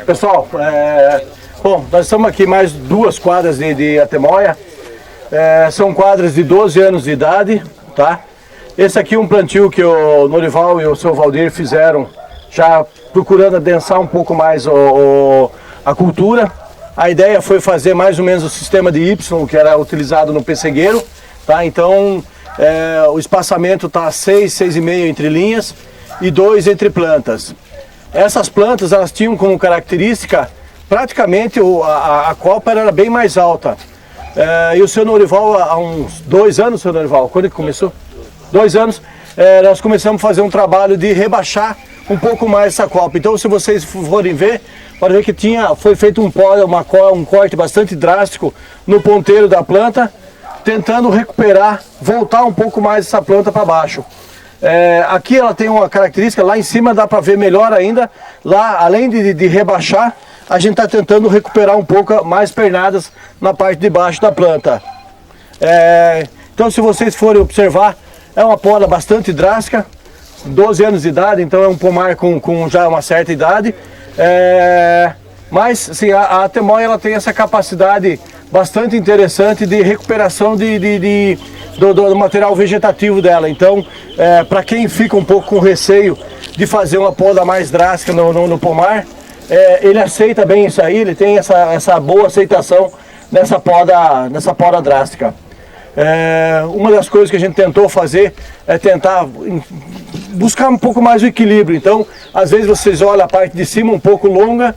Pessoal, bom, nós estamos aqui mais 2 quadras de Atemoia. São quadras de 12 anos de idade, tá? Esse aqui é um plantio que o Norival e o seu Valdir fizeram, já procurando adensar um pouco mais a cultura. A ideia foi fazer mais ou menos o sistema de Y, que era utilizado no pessegueiro, tá? Então, o espaçamento está 6,5 entre linhas e 2 entre plantas. Essas plantas, elas tinham como característica, praticamente a copa era bem mais alta. E o seu Norival, há uns 2 anos, seu Norival, quando que começou? 2 anos, nós começamos a fazer um trabalho de rebaixar um pouco mais essa copa. Então, se vocês forem ver, pode ver que foi feito um corte bastante drástico no ponteiro da planta, tentando recuperar, voltar um pouco mais essa planta para baixo. Aqui ela tem uma característica, lá em cima dá para ver melhor ainda, lá além de rebaixar, a gente está tentando recuperar um pouco mais pernadas na parte de baixo da planta. Então, se vocês forem observar, é uma poda bastante drástica, 12 anos de idade, então é um pomar com já uma certa idade. Mas assim, a Atemoia ela tem essa capacidade bastante interessante de recuperação do material vegetativo dela. Então, para quem fica um pouco com receio de fazer uma poda mais drástica no pomar, ele aceita bem isso aí, ele tem essa boa aceitação nessa poda drástica. Uma das coisas que a gente tentou fazer é tentar buscar um pouco mais o equilíbrio. Então, às vezes vocês olham a parte de cima um pouco longa,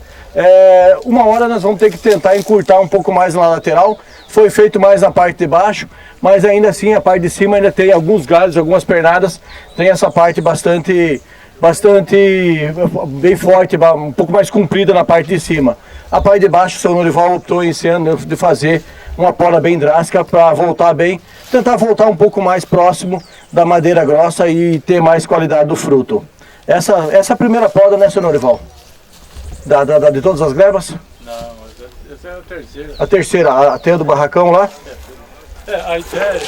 uma hora nós vamos ter que tentar encurtar um pouco mais na lateral. Foi feito mais na parte de baixo, mas ainda assim a parte de cima ainda tem alguns galhos, algumas pernadas, tem essa parte bastante bem forte, um pouco mais comprida na parte de cima. A parte de baixo, o seu Norival optou em de fazer uma poda bem drástica para tentar voltar um pouco mais próximo da madeira grossa e ter mais qualidade do fruto. Essa é a primeira poda, né, seu Norival? De todas as glebas? Não, mas essa é a terceira. A terceira, até do barracão lá? A ideia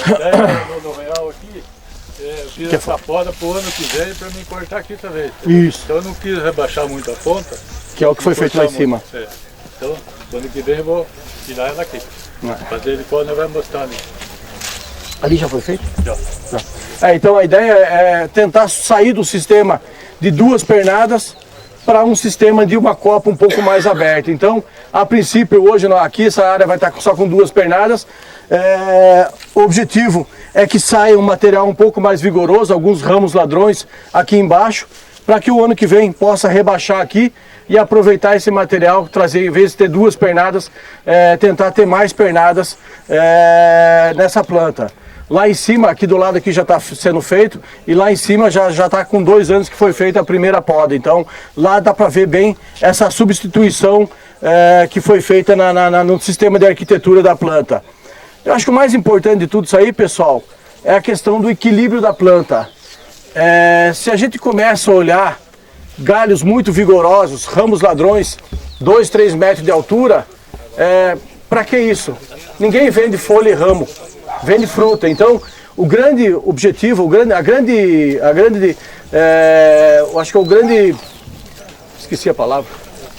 no real aqui, eu fiz essa poda pro ano que vem para me cortar aqui também. Isso. Então eu não quis rebaixar muito a ponta. Que é o que foi feito lá em cima. Então, ano que vem eu vou tirar ela aqui. Fazer ele quando vai mostrar ali. Ali já foi feito? Já. Então a ideia é tentar sair do sistema de 2 pernadas para um sistema de uma copa um pouco mais aberta. Então, a princípio, hoje aqui essa área vai estar só com 2 pernadas. O objetivo é que saia um material um pouco mais vigoroso, alguns ramos ladrões aqui embaixo, para que o ano que vem possa rebaixar aqui e aproveitar esse material, trazer, em vez de ter 2 pernadas, tentar ter mais pernadas nessa planta. Lá em cima, aqui do lado aqui já está sendo feito, e lá em cima já está com 2 anos que foi feita a primeira poda. Então lá dá para ver bem essa substituição que foi feita no sistema de arquitetura da planta. Eu acho que o mais importante de tudo isso aí, pessoal, é a questão do equilíbrio da planta. Se a gente começa a olhar galhos muito vigorosos, ramos ladrões, 2, 3 metros de altura, para que isso? Ninguém vende folha e ramo, vende fruta. Então, o grande objetivo, esqueci a palavra,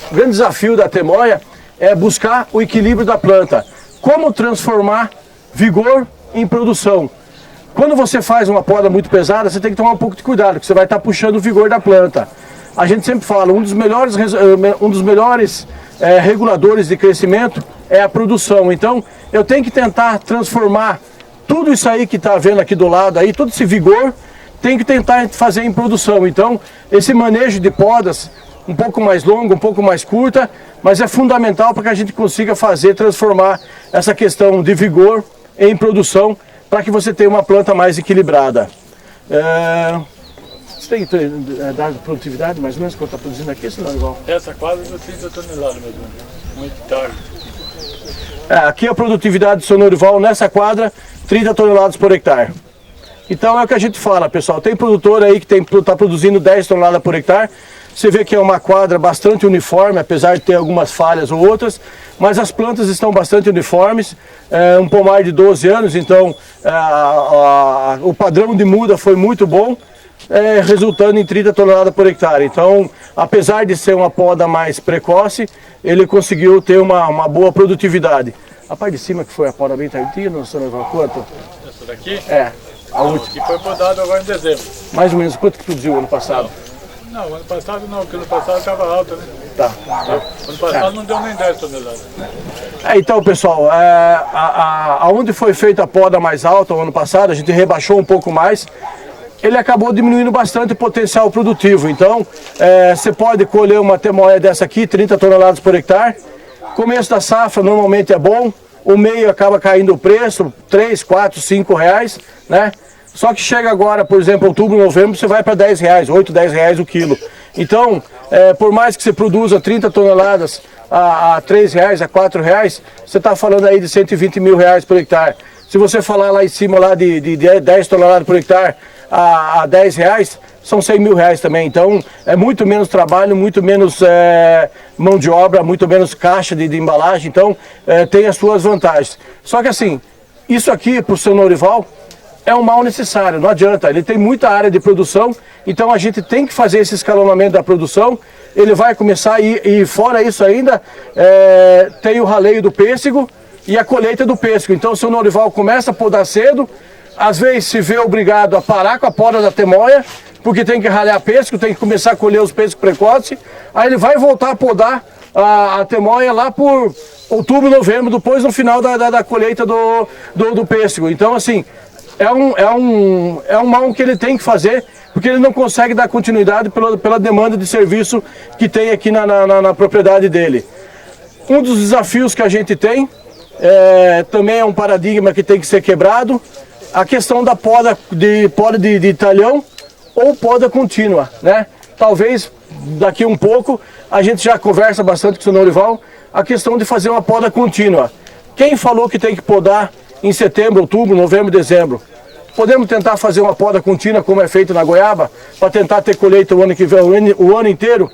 o grande desafio da Atemoia é buscar o equilíbrio da planta. Como transformar vigor em produção. Quando você faz uma poda muito pesada, você tem que tomar um pouco de cuidado, porque você vai estar puxando o vigor da planta. A gente sempre fala, um dos melhores reguladores de crescimento é a produção. Então, eu tenho que tentar transformar tudo isso aí que está vendo aqui do lado, aí, todo esse vigor, tem que tentar fazer em produção. Então, esse manejo de podas, um pouco mais longa, um pouco mais curta, mas é fundamental para que a gente consiga transformar essa questão de vigor em produção, para que você tenha uma planta mais equilibrada. Você tem dado de produtividade, mais ou menos, quanto está produzindo aqui, senhor Norival? Essa quase deu 30 toneladas, mais ou menos. 1 hectare. Aqui a produtividade do seu Norival nessa quadra, 30 toneladas por hectare. Então é o que a gente fala, pessoal. Tem produtor aí que está produzindo 10 toneladas por hectare. Você vê que é uma quadra bastante uniforme, apesar de ter algumas falhas ou outras, mas as plantas estão bastante uniformes. Um pomar de 12 anos, então o padrão de muda foi muito bom, resultando em 30 toneladas por hectare. Então apesar de ser uma poda mais precoce, ele conseguiu ter uma boa produtividade. A parte de cima que foi a poda bem tardia, não sei quanto? Essa daqui? É, a última. Que foi podado agora em dezembro. Mais ou menos, quanto que produziu ano passado? Não, ano passado não, porque ano passado estava alta, né? Tá. Ano passado não deu nem 10 toneladas. Então, pessoal, aonde foi feita a poda mais alta o ano passado, a gente rebaixou um pouco mais, ele acabou diminuindo bastante o potencial produtivo. Então, você pode colher uma temoia dessa aqui, 30 toneladas por hectare. Começo da safra normalmente é bom, o meio acaba caindo o preço, 3, 4, 5 reais, né? Só que chega agora, por exemplo, outubro, novembro, você vai para 10 reais, 8, 10 reais o quilo. Então, por mais que você produza 30 toneladas a 3 reais, a 4 reais, você está falando aí de 120 mil reais por hectare. Se você falar lá em cima lá de 10 toneladas por hectare a 10 reais, são 100 mil reais também. Então, é muito menos trabalho, muito menos mão de obra, muito menos caixa de embalagem. Então, tem as suas vantagens. Só que assim, isso aqui para o seu Norival é um mal necessário, não adianta. Ele tem muita área de produção, então a gente tem que fazer esse escalonamento da produção. Ele vai começar e fora isso ainda, tem o raleio do pêssego e a colheita do pêssego. Então o seu Norival começa a podar cedo, às vezes se vê obrigado a parar com a poda da temoia, porque tem que ralhar pêssego, tem que começar a colher os pêssegos precoces, aí ele vai voltar a podar a temoia lá por outubro, novembro, depois no final da colheita do pêssego. Então assim, é um mal que ele tem que fazer, porque ele não consegue dar continuidade pela demanda de serviço que tem aqui na propriedade dele. Um dos desafios que a gente tem, também é um paradigma que tem que ser quebrado, a questão da poda de talhão ou poda contínua, né? Talvez daqui um pouco a gente já conversa bastante com o seu Norival, a questão de fazer uma poda contínua. Quem falou que tem que podar em setembro, outubro, novembro, dezembro? Podemos tentar fazer uma poda contínua como é feito na goiaba, para tentar ter colheita o ano que vem, o ano inteiro?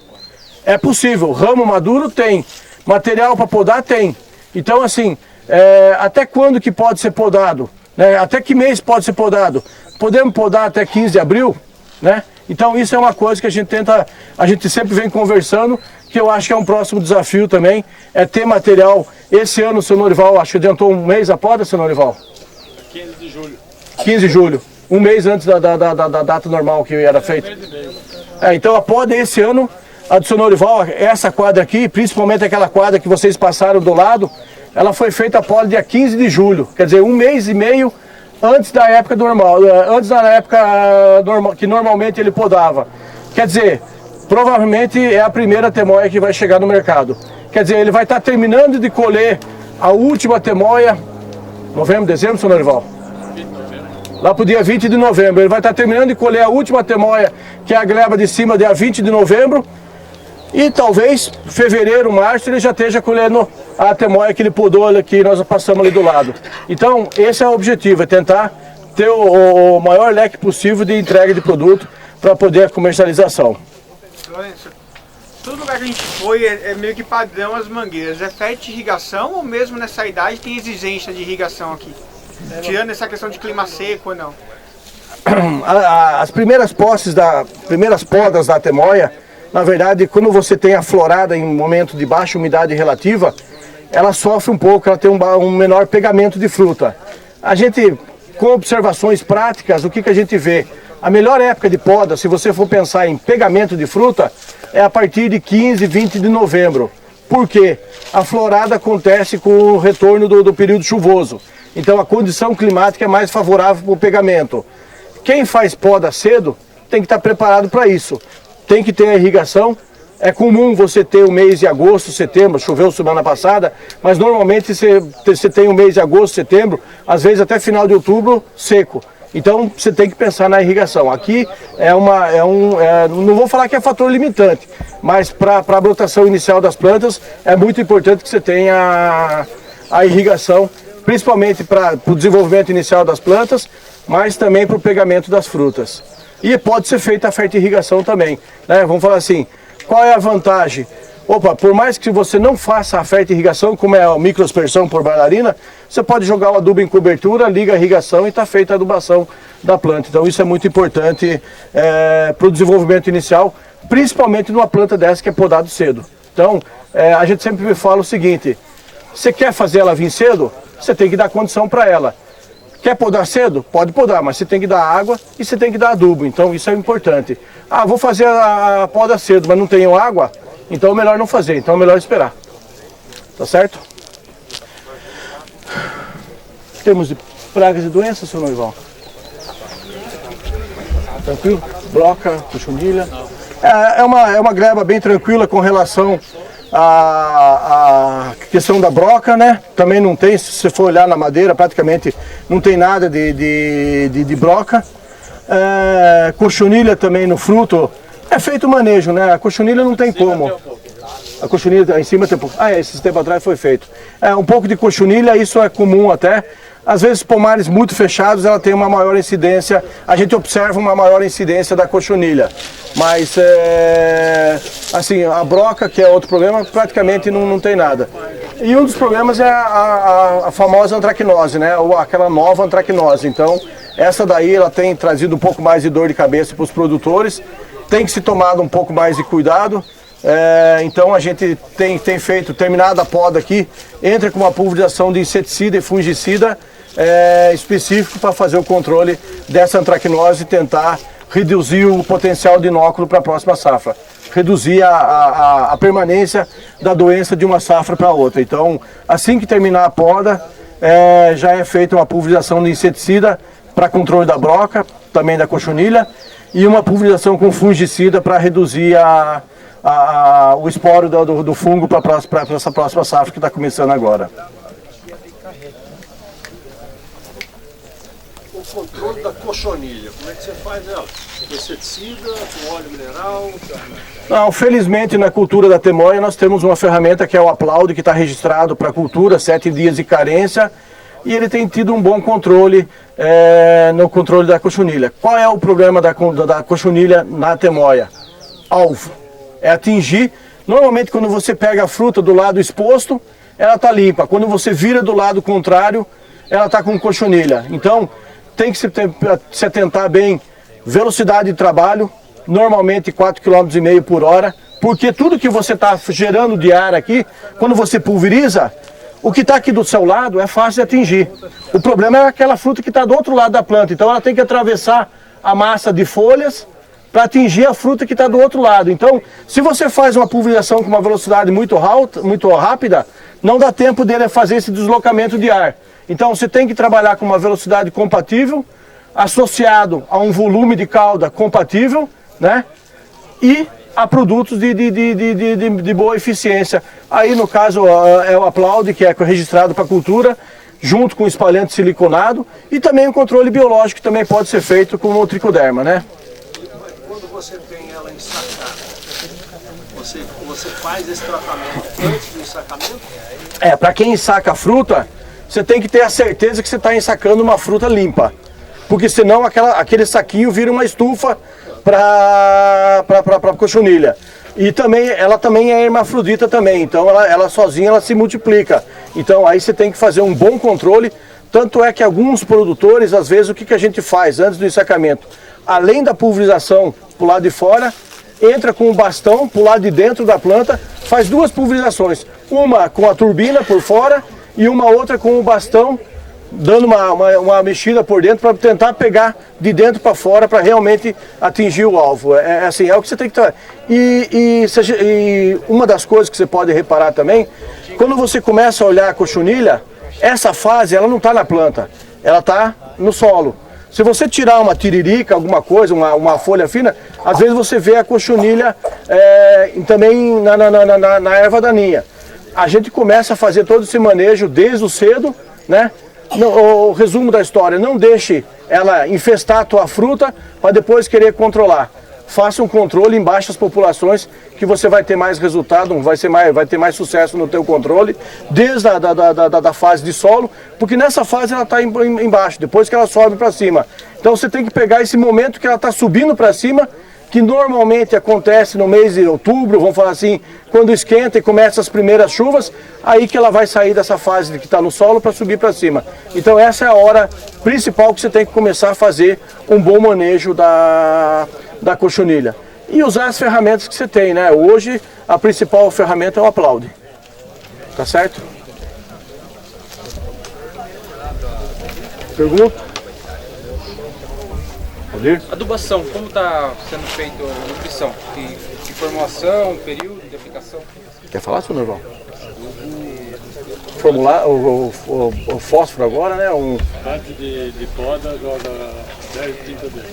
É possível. Ramo maduro tem, material para podar tem. Então assim, até quando que pode ser podado? Né? Até que mês pode ser podado? Podemos podar até 15 de abril? Né? Então isso é uma coisa que a gente sempre vem conversando, que eu acho que é um próximo desafio também, é ter material. Esse ano o seu Norival, acho que adiantou um mês a poda, seu Norival? 15 de julho. 15 de julho, um mês antes da data normal que era feita. Então a poda esse ano, a do seu Norival, essa quadra aqui, principalmente aquela quadra que vocês passaram do lado, ela foi feita a poda dia 15 de julho, quer dizer, um mês e meio antes da época normal, antes da época que normalmente ele podava. Quer dizer, provavelmente é a primeira temoia que vai chegar no mercado. Quer dizer, ele vai estar terminando de colher a última temoia, novembro, dezembro, seu Norival? Lá para o dia 20 de novembro. Ele vai estar terminando de colher a última temoia, que é a gleba de cima, dia 20 de novembro. E talvez, fevereiro, março, ele já esteja colhendo a temoia que ele podou, que nós passamos ali do lado. Então, esse é o objetivo, é tentar ter o maior leque possível de entrega de produto para poder a comercialização. Lourenço, todo lugar que a gente foi é meio que padrão as mangueiras. É fértil de irrigação ou mesmo nessa idade tem exigência de irrigação aqui? Tirando essa questão de clima seco ou não? As primeiras podas da temoia, na verdade, quando você tem a florada em momento de baixa umidade relativa, ela sofre um pouco, ela tem um menor pegamento de fruta. A gente, com observações práticas, o que a gente vê? A melhor época de poda, se você for pensar em pegamento de fruta, é a partir de 15, 20 de novembro. Por quê? A florada acontece com o retorno do período chuvoso. Então a condição climática é mais favorável para o pegamento. Quem faz poda cedo tem que estar preparado para isso. Tem que ter a irrigação. É comum você ter o mês de agosto, setembro, choveu semana passada, mas normalmente você tem o mês de agosto, setembro, às vezes até final de outubro, seco. Então você tem que pensar na irrigação. Aqui não vou falar que é fator limitante, mas para a brotação inicial das plantas é muito importante que você tenha a irrigação, principalmente para o desenvolvimento inicial das plantas, mas também para o pegamento das frutas. E pode ser feita a fertirrigação também, né? Vamos falar assim, qual é a vantagem? Por mais que você não faça a fertirrigação, como é a microaspersão por bailarina, você pode jogar o adubo em cobertura, liga a irrigação e está feita a adubação da planta. Então isso é muito importante para o desenvolvimento inicial, principalmente numa planta dessa que é podado cedo. Então, a gente sempre me fala o seguinte, você quer fazer ela vir cedo? Você tem que dar condição para ela. Quer podar cedo? Pode podar, mas você tem que dar água e você tem que dar adubo, então isso é importante. Ah, vou fazer a poda cedo, mas não tenho água, então é melhor não fazer, então é melhor esperar. Tá certo? Temos de pragas e doenças, seu Noival? Tranquilo? Broca, cochonilha. É uma gleba bem tranquila com relação à questão da broca, né? Também não tem, se você for olhar na madeira, praticamente não tem nada de broca. Cochonilha também no fruto, é feito o manejo, né? A cochonilha não tem como. A cochonilha em cima tem pouco. Esse tempo atrás foi feito. Um pouco de cochonilha, isso é comum até. Às vezes, pomares muito fechados, ela tem uma maior incidência, a gente observa uma maior incidência da cochonilha. Mas, assim, a broca, que é outro problema, praticamente não tem nada. E um dos problemas é a famosa antracnose, né? Ou aquela nova antracnose. Então, essa daí, ela tem trazido um pouco mais de dor de cabeça para os produtores, tem que se tomar um pouco mais de cuidado. Então a gente tem terminada a poda aqui, entra com uma pulverização de inseticida e fungicida específico para fazer o controle dessa antracnose e tentar reduzir o potencial de inóculo para a próxima safra. Reduzir a permanência da doença de uma safra para outra. Então, assim que terminar a poda, já é feita uma pulverização de inseticida para controle da broca, também da cochonilha, e uma pulverização com fungicida para reduzir o esporo do fungo para essa próxima safra que está começando agora. O controle da cochonilha, como é que você faz ela? Inseticida, com óleo mineral? Não, felizmente na cultura da temoia nós temos uma ferramenta que é o Aplaude, que está registrado para a cultura, 7 dias de carência, e ele tem tido um bom controle no controle da cochonilha. Qual é o problema da cochonilha na temoia? Alvo. É atingir, normalmente quando você pega a fruta do lado exposto, ela está limpa. Quando você vira do lado contrário, ela está com cochonilha. Então, tem que se atentar bem, velocidade de trabalho, normalmente 4,5 km por hora, porque tudo que você está gerando de ar aqui, quando você pulveriza, o que está aqui do seu lado é fácil de atingir. O problema é aquela fruta que está do outro lado da planta, então ela tem que atravessar a massa de folhas, para atingir a fruta que está do outro lado. Então, se você faz uma pulverização com uma velocidade muito rápida, não dá tempo dele fazer esse deslocamento de ar. Então, você tem que trabalhar com uma velocidade compatível, associado a um volume de cauda compatível, né? E a produtos de boa eficiência. Aí, no caso, é o Aplaude, que é registrado para cultura, junto com o espalhante siliconado, e também o controle biológico, que também pode ser feito com o tricoderma, né? Quando você tem ela ensacada, você faz esse tratamento antes do ensacamento? Para quem ensaca a fruta, você tem que ter a certeza que você está ensacando uma fruta limpa. Porque senão aquele saquinho vira uma estufa para cochonilha. E também, ela também é hermafrodita também, então ela sozinha ela se multiplica. Então aí você tem que fazer um bom controle. Tanto é que alguns produtores, às vezes, o que a gente faz antes do ensacamento? Além da pulverização para o lado de fora, entra com o bastão para o lado de dentro da planta, faz 2 pulverizações. Uma com a turbina por fora e uma outra com o bastão, dando uma mexida por dentro para tentar pegar de dentro para fora para realmente atingir o alvo. Assim, é o que você tem que trabalhar. E uma das coisas que você pode reparar também, quando você começa a olhar a cochonilha, essa fase ela não está na planta, ela está no solo. Se você tirar uma tiririca, alguma coisa, uma folha fina, às vezes você vê a cochonilha também na erva daninha. A gente começa a fazer todo esse manejo desde o cedo, né? O resumo da história, não deixe ela infestar a tua fruta para depois querer controlar. Faça um controle em baixas populações que você vai ter mais resultado, vai ter mais sucesso no teu controle, desde a fase de solo, porque nessa fase ela está embaixo, depois que ela sobe para cima. Então você tem que pegar esse momento que ela está subindo para cima, que normalmente acontece no mês de outubro, vamos falar assim, quando esquenta e começa as primeiras chuvas, aí que ela vai sair dessa fase que está no solo para subir para cima. Então essa é a hora principal que você tem que começar a fazer um bom manejo da cochonilha. e usar as ferramentas que você tem, né? Hoje a principal ferramenta é o aplaude, tá certo? Pergunta? Pode ir? Adubação, como está sendo feita a nutrição? De formulação, período de aplicação? Quer falar, seu Norval? Formular o fósforo agora, né? Antes de poda, joga 10, 30 dias.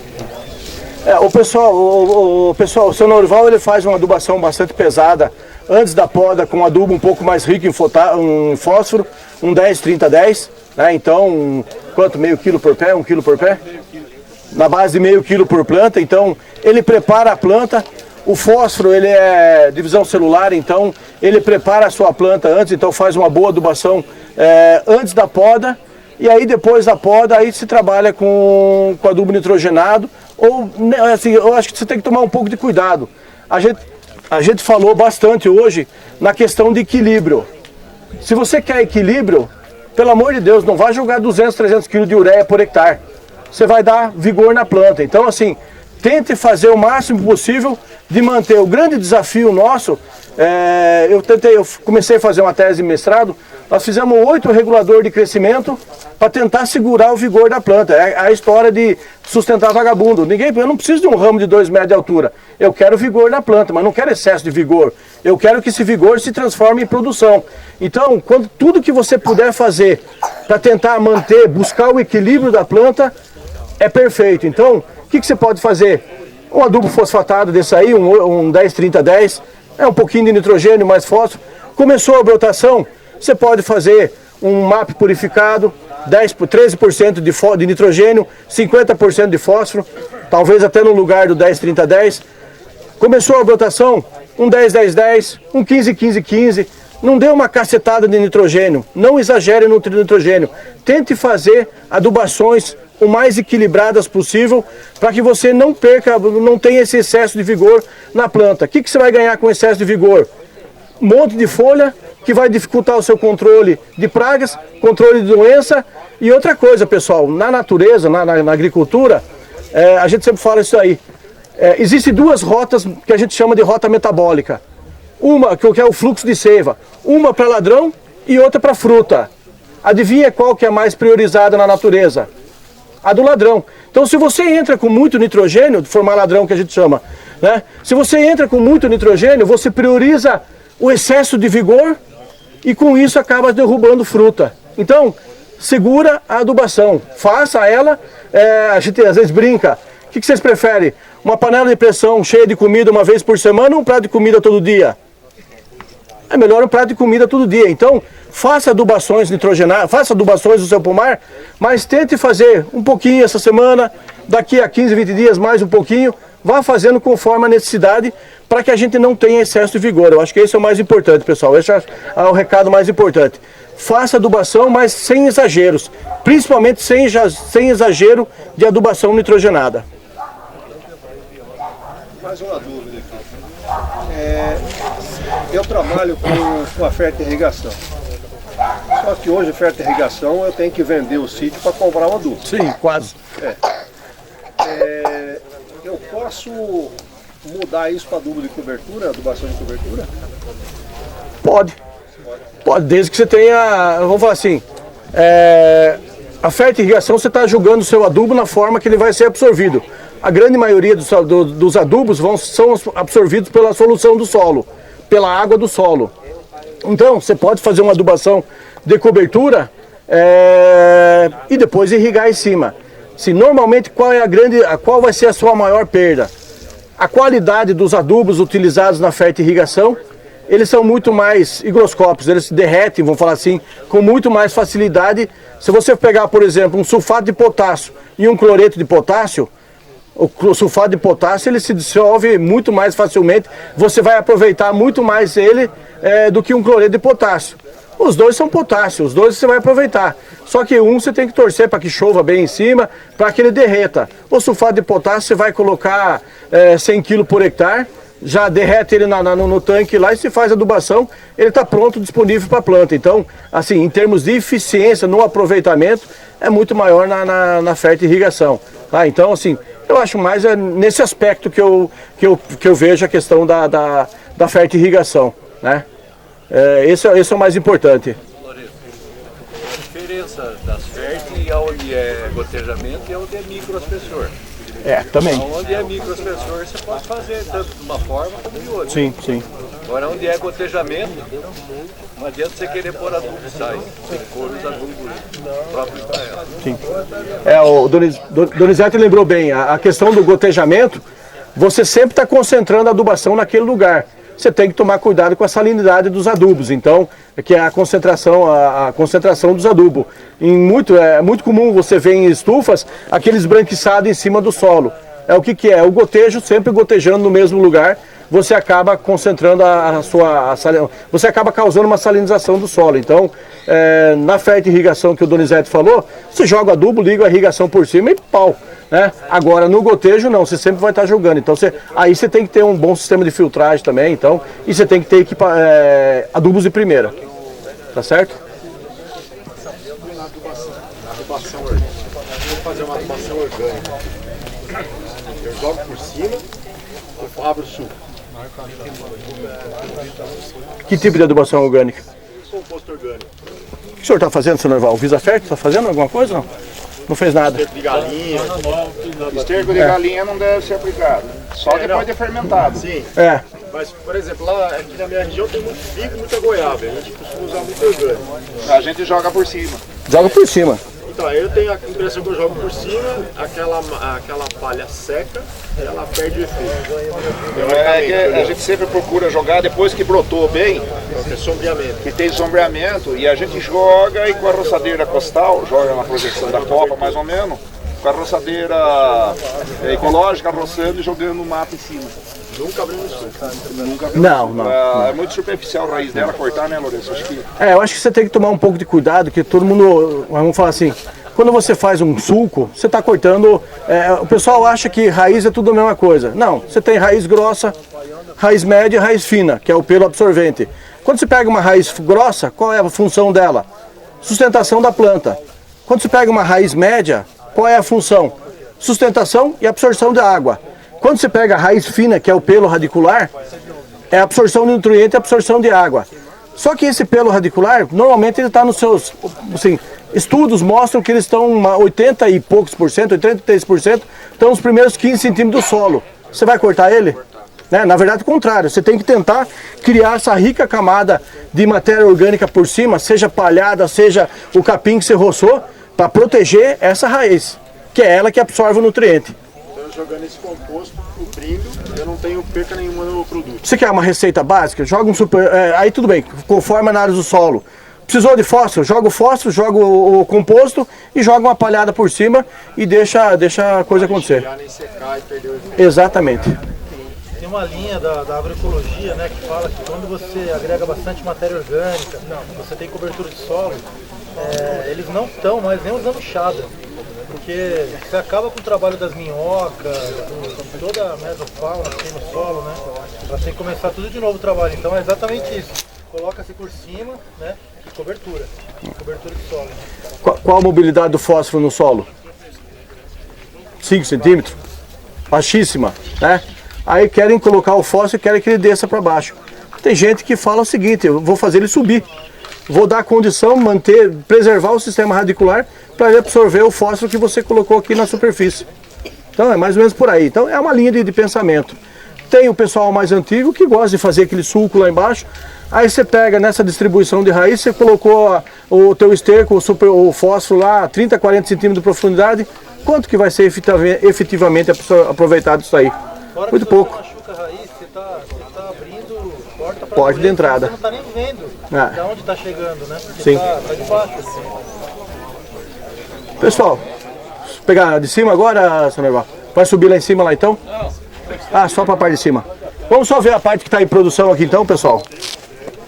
O seu Norval ele faz uma adubação bastante pesada antes da poda, com um adubo um pouco mais rico em fósforo, um 10-30-10, né? Então, quanto? Meio quilo por pé? 1 quilo por pé? Na base de meio quilo por planta. Então, ele prepara a planta. O fósforo, ele é divisão celular, então ele prepara a sua planta antes, então faz uma boa adubação antes da poda, e aí depois da poda, aí se trabalha com adubo nitrogenado, ou assim, eu acho que você tem que tomar um pouco de cuidado. A gente falou bastante hoje na questão de equilíbrio. Se você quer equilíbrio, pelo amor de Deus, não vai jogar 200, 300 kg de ureia por hectare. Você vai dar vigor na planta. Então, assim, tente fazer o máximo possível de manter. O grande desafio nosso, eu comecei a fazer uma tese de mestrado, nós fizemos 8 reguladores de crescimento para tentar segurar o vigor da planta. É a história de sustentar vagabundo. Eu não preciso de um ramo de 2 metros de altura. Eu quero vigor na planta, mas não quero excesso de vigor. Eu quero que esse vigor se transforme em produção. Então, tudo que você puder fazer para tentar manter, buscar o equilíbrio da planta, é perfeito. Então, o que você pode fazer? Um adubo fosfatado desse aí, um 10-30-10, um pouquinho de nitrogênio mais fósforo. Começou a brotação, você pode fazer um MAP purificado, 13% de nitrogênio, 50% de fósforo, talvez até no lugar do 10-30-10. Começou a brotação, um 10-10-10, um 15-15-15. Não dê uma cacetada de nitrogênio, não exagere no nitrogênio. Tente fazer adubações o mais equilibradas possível, para que você não perca, não tenha esse excesso de vigor na planta. O que você vai ganhar com excesso de vigor? Um monte de folha, que vai dificultar o seu controle de pragas, controle de doença. E outra coisa, pessoal, na natureza, na agricultura, a gente sempre fala isso aí. Existem 2 rotas que a gente chama de rota metabólica. Uma, que é o fluxo de seiva, uma para ladrão e outra para fruta. Adivinha qual que é mais priorizada na natureza? A do ladrão. Então, se você entra com muito nitrogênio, formar ladrão que a gente chama, né? Se você entra com muito nitrogênio, você prioriza o excesso de vigor e com isso acaba derrubando fruta. Então, segura a adubação, faça ela, a gente às vezes brinca. O que vocês preferem? Uma panela de pressão cheia de comida uma vez por semana ou um prato de comida todo dia? É melhor um prato de comida todo dia. Então, faça adubações nitrogenadas, faça adubações no seu pomar, mas tente fazer um pouquinho essa semana, daqui a 15, 20 dias mais um pouquinho, vá fazendo conforme a necessidade, para que a gente não tenha excesso de vigor. Eu acho que esse é o mais importante, pessoal. Esse é o recado mais importante. Faça adubação, mas sem exageros, principalmente sem exagero de adubação nitrogenada. Mais uma dúvida aqui. Eu trabalho com a fertirrigação. Só que hoje a fertirrigação eu tenho que vender o sítio para comprar um adubo. Sim, quase. Eu posso mudar isso para adubo de cobertura, adubação de cobertura? Pode, desde que você tenha, vamos falar assim, a fertirrigação você está jogando o seu adubo na forma que ele vai ser absorvido. A grande maioria dos adubos são absorvidos pela solução do solo, pela água do solo. Então, você pode fazer uma adubação de cobertura e depois irrigar em cima. Se normalmente qual vai ser a sua maior perda? A qualidade dos adubos utilizados na fertirrigação, eles são muito mais higroscópicos, eles se derretem, vamos falar assim, com muito mais facilidade. Se você pegar, por exemplo, um sulfato de potássio e um cloreto de potássio, o sulfato de potássio ele se dissolve muito mais facilmente, você vai aproveitar muito mais ele do que um cloreto de potássio. Os dois são potássio, os dois você vai aproveitar. Só que um você tem que torcer para que chova bem em cima, para que ele derreta. O sulfato de potássio você vai colocar 100 kg por hectare, já derrete ele no tanque lá e se faz adubação, ele está pronto, disponível para a planta. Então, assim, em termos de eficiência no aproveitamento, é muito maior na fertirrigação. Tá? Então, assim, Eu acho mais nesse aspecto que eu vejo a questão da fertirrigação, né? Esse é o mais importante. A diferença das férteis e onde é gotejamento e onde é microespessor. Também. Onde é microespessor você pode fazer tanto de uma forma como de outra. Sim, sim. Agora onde é gotejamento, não adianta você querer pôr adubo e sai. Tem que pôr os adubos próprios para ela. Sim. O Donizete lembrou bem, a questão do gotejamento, você sempre está concentrando a adubação naquele lugar. Você tem que tomar cuidado com a salinidade dos adubos, então, que é a concentração dos adubos. É muito comum você ver em estufas aquele esbranquiçado em cima do solo. O que é? O gotejo, sempre gotejando no mesmo lugar, você acaba concentrando você acaba causando uma salinização do solo. Então, na fertirrigação que o Donizete falou, você joga o adubo, liga a irrigação por cima e pau. Né? Agora, no gotejo, não, você sempre vai estar jogando. Então, aí você tem que ter um bom sistema de filtragem também. Então, e você tem que ter adubos de primeira. Tá certo? Vou fazer uma adubação orgânica. Eu jogo por cima, eu abro o suco. Que tipo de adubação orgânica? Composto orgânico. O que o senhor está fazendo, senhor Norval? O Visa Fert está fazendo alguma coisa? Não fez nada. Esterco de galinha. Esterco de galinha não deve ser aplicado. Só depois de fermentado. Sim. Mas, por exemplo, lá aqui na minha região tem muito figo e muita goiaba. A gente costuma usar muito orgânico. A gente joga por cima. Joga por cima. Então, aí eu tenho a impressão que eu jogo por cima, aquela palha seca, ela perde o efeito. É que a gente sempre procura jogar depois que brotou bem, É sombreamento. que tem sombreamento, e a gente joga e com a roçadeira costal, joga na projeção da copa mais ou menos, com a roçadeira ecológica roçando e jogando o mato em cima. Nunca abriu no suco. Não. É muito superficial a raiz dela cortar, né, Lourenço? Acho que... Eu acho que você tem que tomar um pouco de cuidado, que todo mundo, vamos falar assim, quando você faz um sulco, você está cortando, o pessoal acha que raiz é tudo a mesma coisa. Não, você tem raiz grossa, raiz média e raiz fina, que é o pelo absorvente. Quando você pega uma raiz grossa, qual é a função dela? Sustentação da planta. Quando você pega uma raiz média, qual é a função? Sustentação e absorção da água. Quando você pega a raiz fina, que é o pelo radicular, é a absorção de nutriente e absorção de água. Só que esse pelo radicular, normalmente ele está nos seus, assim, estudos mostram que eles estão 80 e poucos por cento, 83%, estão nos primeiros 15 centímetros do solo. Você vai cortar ele? Né? Na verdade, o contrário, você tem que tentar criar essa rica camada de matéria orgânica por cima, seja palhada, seja o capim que você roçou, para proteger essa raiz, que é ela que absorve o nutriente. Jogando esse composto, cobrindo, eu não tenho perca nenhuma no produto. Você quer uma receita básica? Joga um aí tudo bem, conforme a análise do solo. Precisou de fósforo? Joga o fósforo, joga o composto e joga uma palhada por cima e deixa a coisa acontecer. Nem secar e perder o efeito. Exatamente. Tem uma linha da agroecologia, né, que fala que quando você agrega bastante matéria orgânica, você tem cobertura de solo, eles não estão mais nem usando enxada. Porque você acaba com o trabalho das minhocas, com toda a mesofauna que tem no solo, né? Elas tem que começar tudo de novo o trabalho. Então é exatamente isso. Coloca-se por cima, né? E cobertura de solo. Qual a mobilidade do fósforo no solo? 5 centímetros? Baixíssima, né? Aí querem colocar o fósforo e querem que ele desça para baixo. Tem gente que fala o seguinte, eu vou fazer ele subir. Vou dar a condição, preservar o sistema radicular para ele absorver o fósforo que você colocou aqui na superfície. Então é mais ou menos por aí. Então é uma linha de pensamento. Tem o pessoal mais antigo que gosta de fazer aquele sulco lá embaixo. Aí você pega nessa distribuição de raiz, você colocou o teu esterco, o fósforo lá, 30, 40 centímetros de profundidade. Quanto que vai ser efetivamente aproveitado isso aí? Muito pouco. Machuca a raiz, você tá abrindo porta de entrada. Você não está nem vendo de onde está chegando, né? Porque sim. Tá de baixo. Assim. Pessoal, pegar de cima agora, seu Norval? Vai subir lá em cima lá então? Só para a parte de cima. Vamos só ver a parte que está em produção aqui então, pessoal.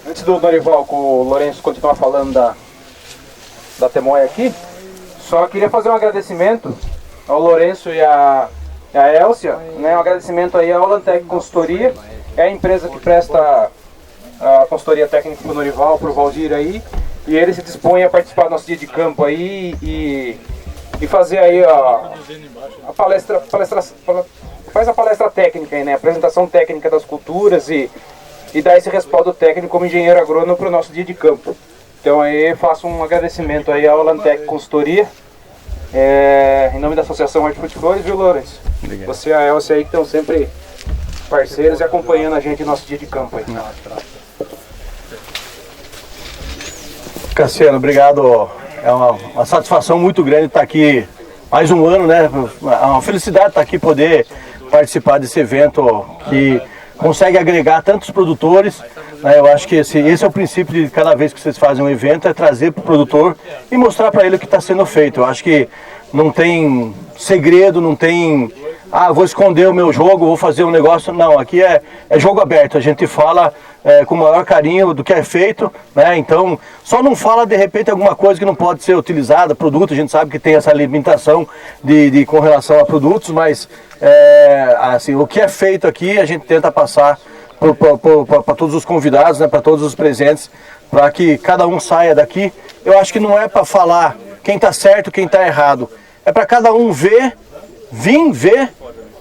Antes do Dorival, com o Lourenço continuar falando da temoia aqui, só queria fazer um agradecimento ao Lourenço e a Elcia, né? Um agradecimento aí à Holantec Consultoria, é a empresa que presta a consultoria técnica para o Dorival, para o Valdir aí, e ele se dispõe a participar do nosso dia de campo aí e e fazer aí a palestra, faz a palestra técnica aí, né? A apresentação técnica das culturas e dar esse respaldo técnico como engenheiro agrônomo para o nosso dia de campo. Então aí faço um agradecimento aí ao Lantec Consultoria, em nome da Associação Hortifruti-Flores, viu, Lourenço? Obrigado. Você e a Elcia aí que estão sempre parceiros e acompanhando a gente no nosso dia de campo aí. Cassiano, obrigado. É uma satisfação muito grande estar aqui mais um ano, né? É uma felicidade estar aqui, poder participar desse evento que consegue agregar tantos produtores, né? Eu acho que esse é o princípio de cada vez que vocês fazem um evento, é trazer para o produtor e mostrar para ele o que está sendo feito. Eu acho que não tem segredo, não tem, vou esconder o meu jogo, vou fazer um negócio. Não, aqui é jogo aberto, a gente fala com o maior carinho do que é feito, né? Então, só não fala de repente alguma coisa que não pode ser utilizada, produto, a gente sabe que tem essa limitação com relação a produtos, mas assim, o que é feito aqui a gente tenta passar para todos os convidados, né, para todos os presentes, para que cada um saia daqui. Eu acho que não é para falar quem está certo, quem está errado, é para cada um vir ver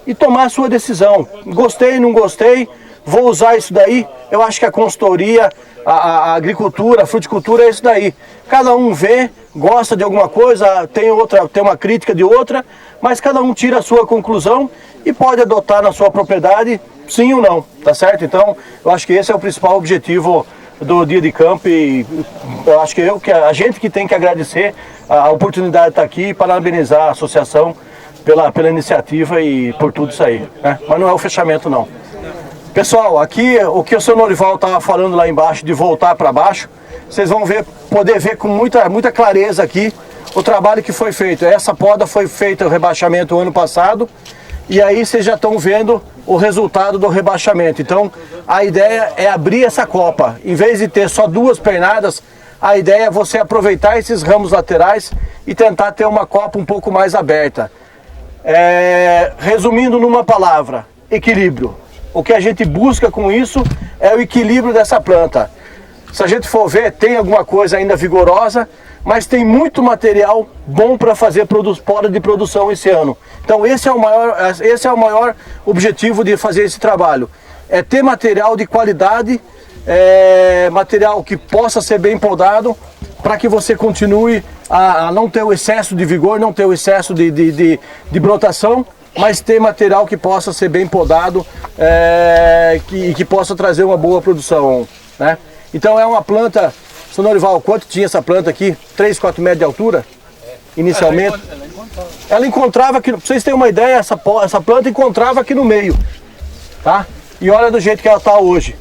e tomar a sua decisão. Gostei, não gostei, vou usar isso daí. Eu acho que a consultoria, a agricultura, a fruticultura é isso daí. Cada um vê, gosta de alguma coisa, tem uma crítica de outra, mas cada um tira a sua conclusão e pode adotar na sua propriedade, sim ou não, tá certo? Então, eu acho que esse é o principal objetivo do dia de campo e eu acho que a gente que tem que agradecer a oportunidade de estar aqui e parabenizar a associação pela iniciativa e por tudo isso aí, né? Mas não é o fechamento não. Pessoal, aqui o que o seu Norival estava falando lá embaixo de voltar para baixo, vocês vão poder ver com muita clareza aqui o trabalho que foi feito. Essa poda foi feita o rebaixamento ano passado e aí vocês já estão vendo o resultado do rebaixamento. Então a ideia é abrir essa copa, em vez de ter só 2 pernadas, a ideia é você aproveitar esses ramos laterais e tentar ter uma copa um pouco mais aberta. Resumindo numa palavra, equilíbrio. O que a gente busca com isso é o equilíbrio dessa planta. Se a gente for ver, tem alguma coisa ainda vigorosa, mas tem muito material bom para fazer poda de produção esse ano. Então esse é o maior objetivo de fazer esse trabalho. É ter material de qualidade, material que possa ser bem podado, para que você continue a não ter o excesso de vigor, não ter o excesso de brotação, mas ter material que possa ser bem podado e que possa trazer uma boa produção, né? Então é uma planta, seu Norival, quanto tinha essa planta aqui? 3, 4 metros de altura? Inicialmente? Ela encontrava aqui, pra vocês terem uma ideia, essa planta encontrava aqui no meio, tá? E olha do jeito que ela está hoje.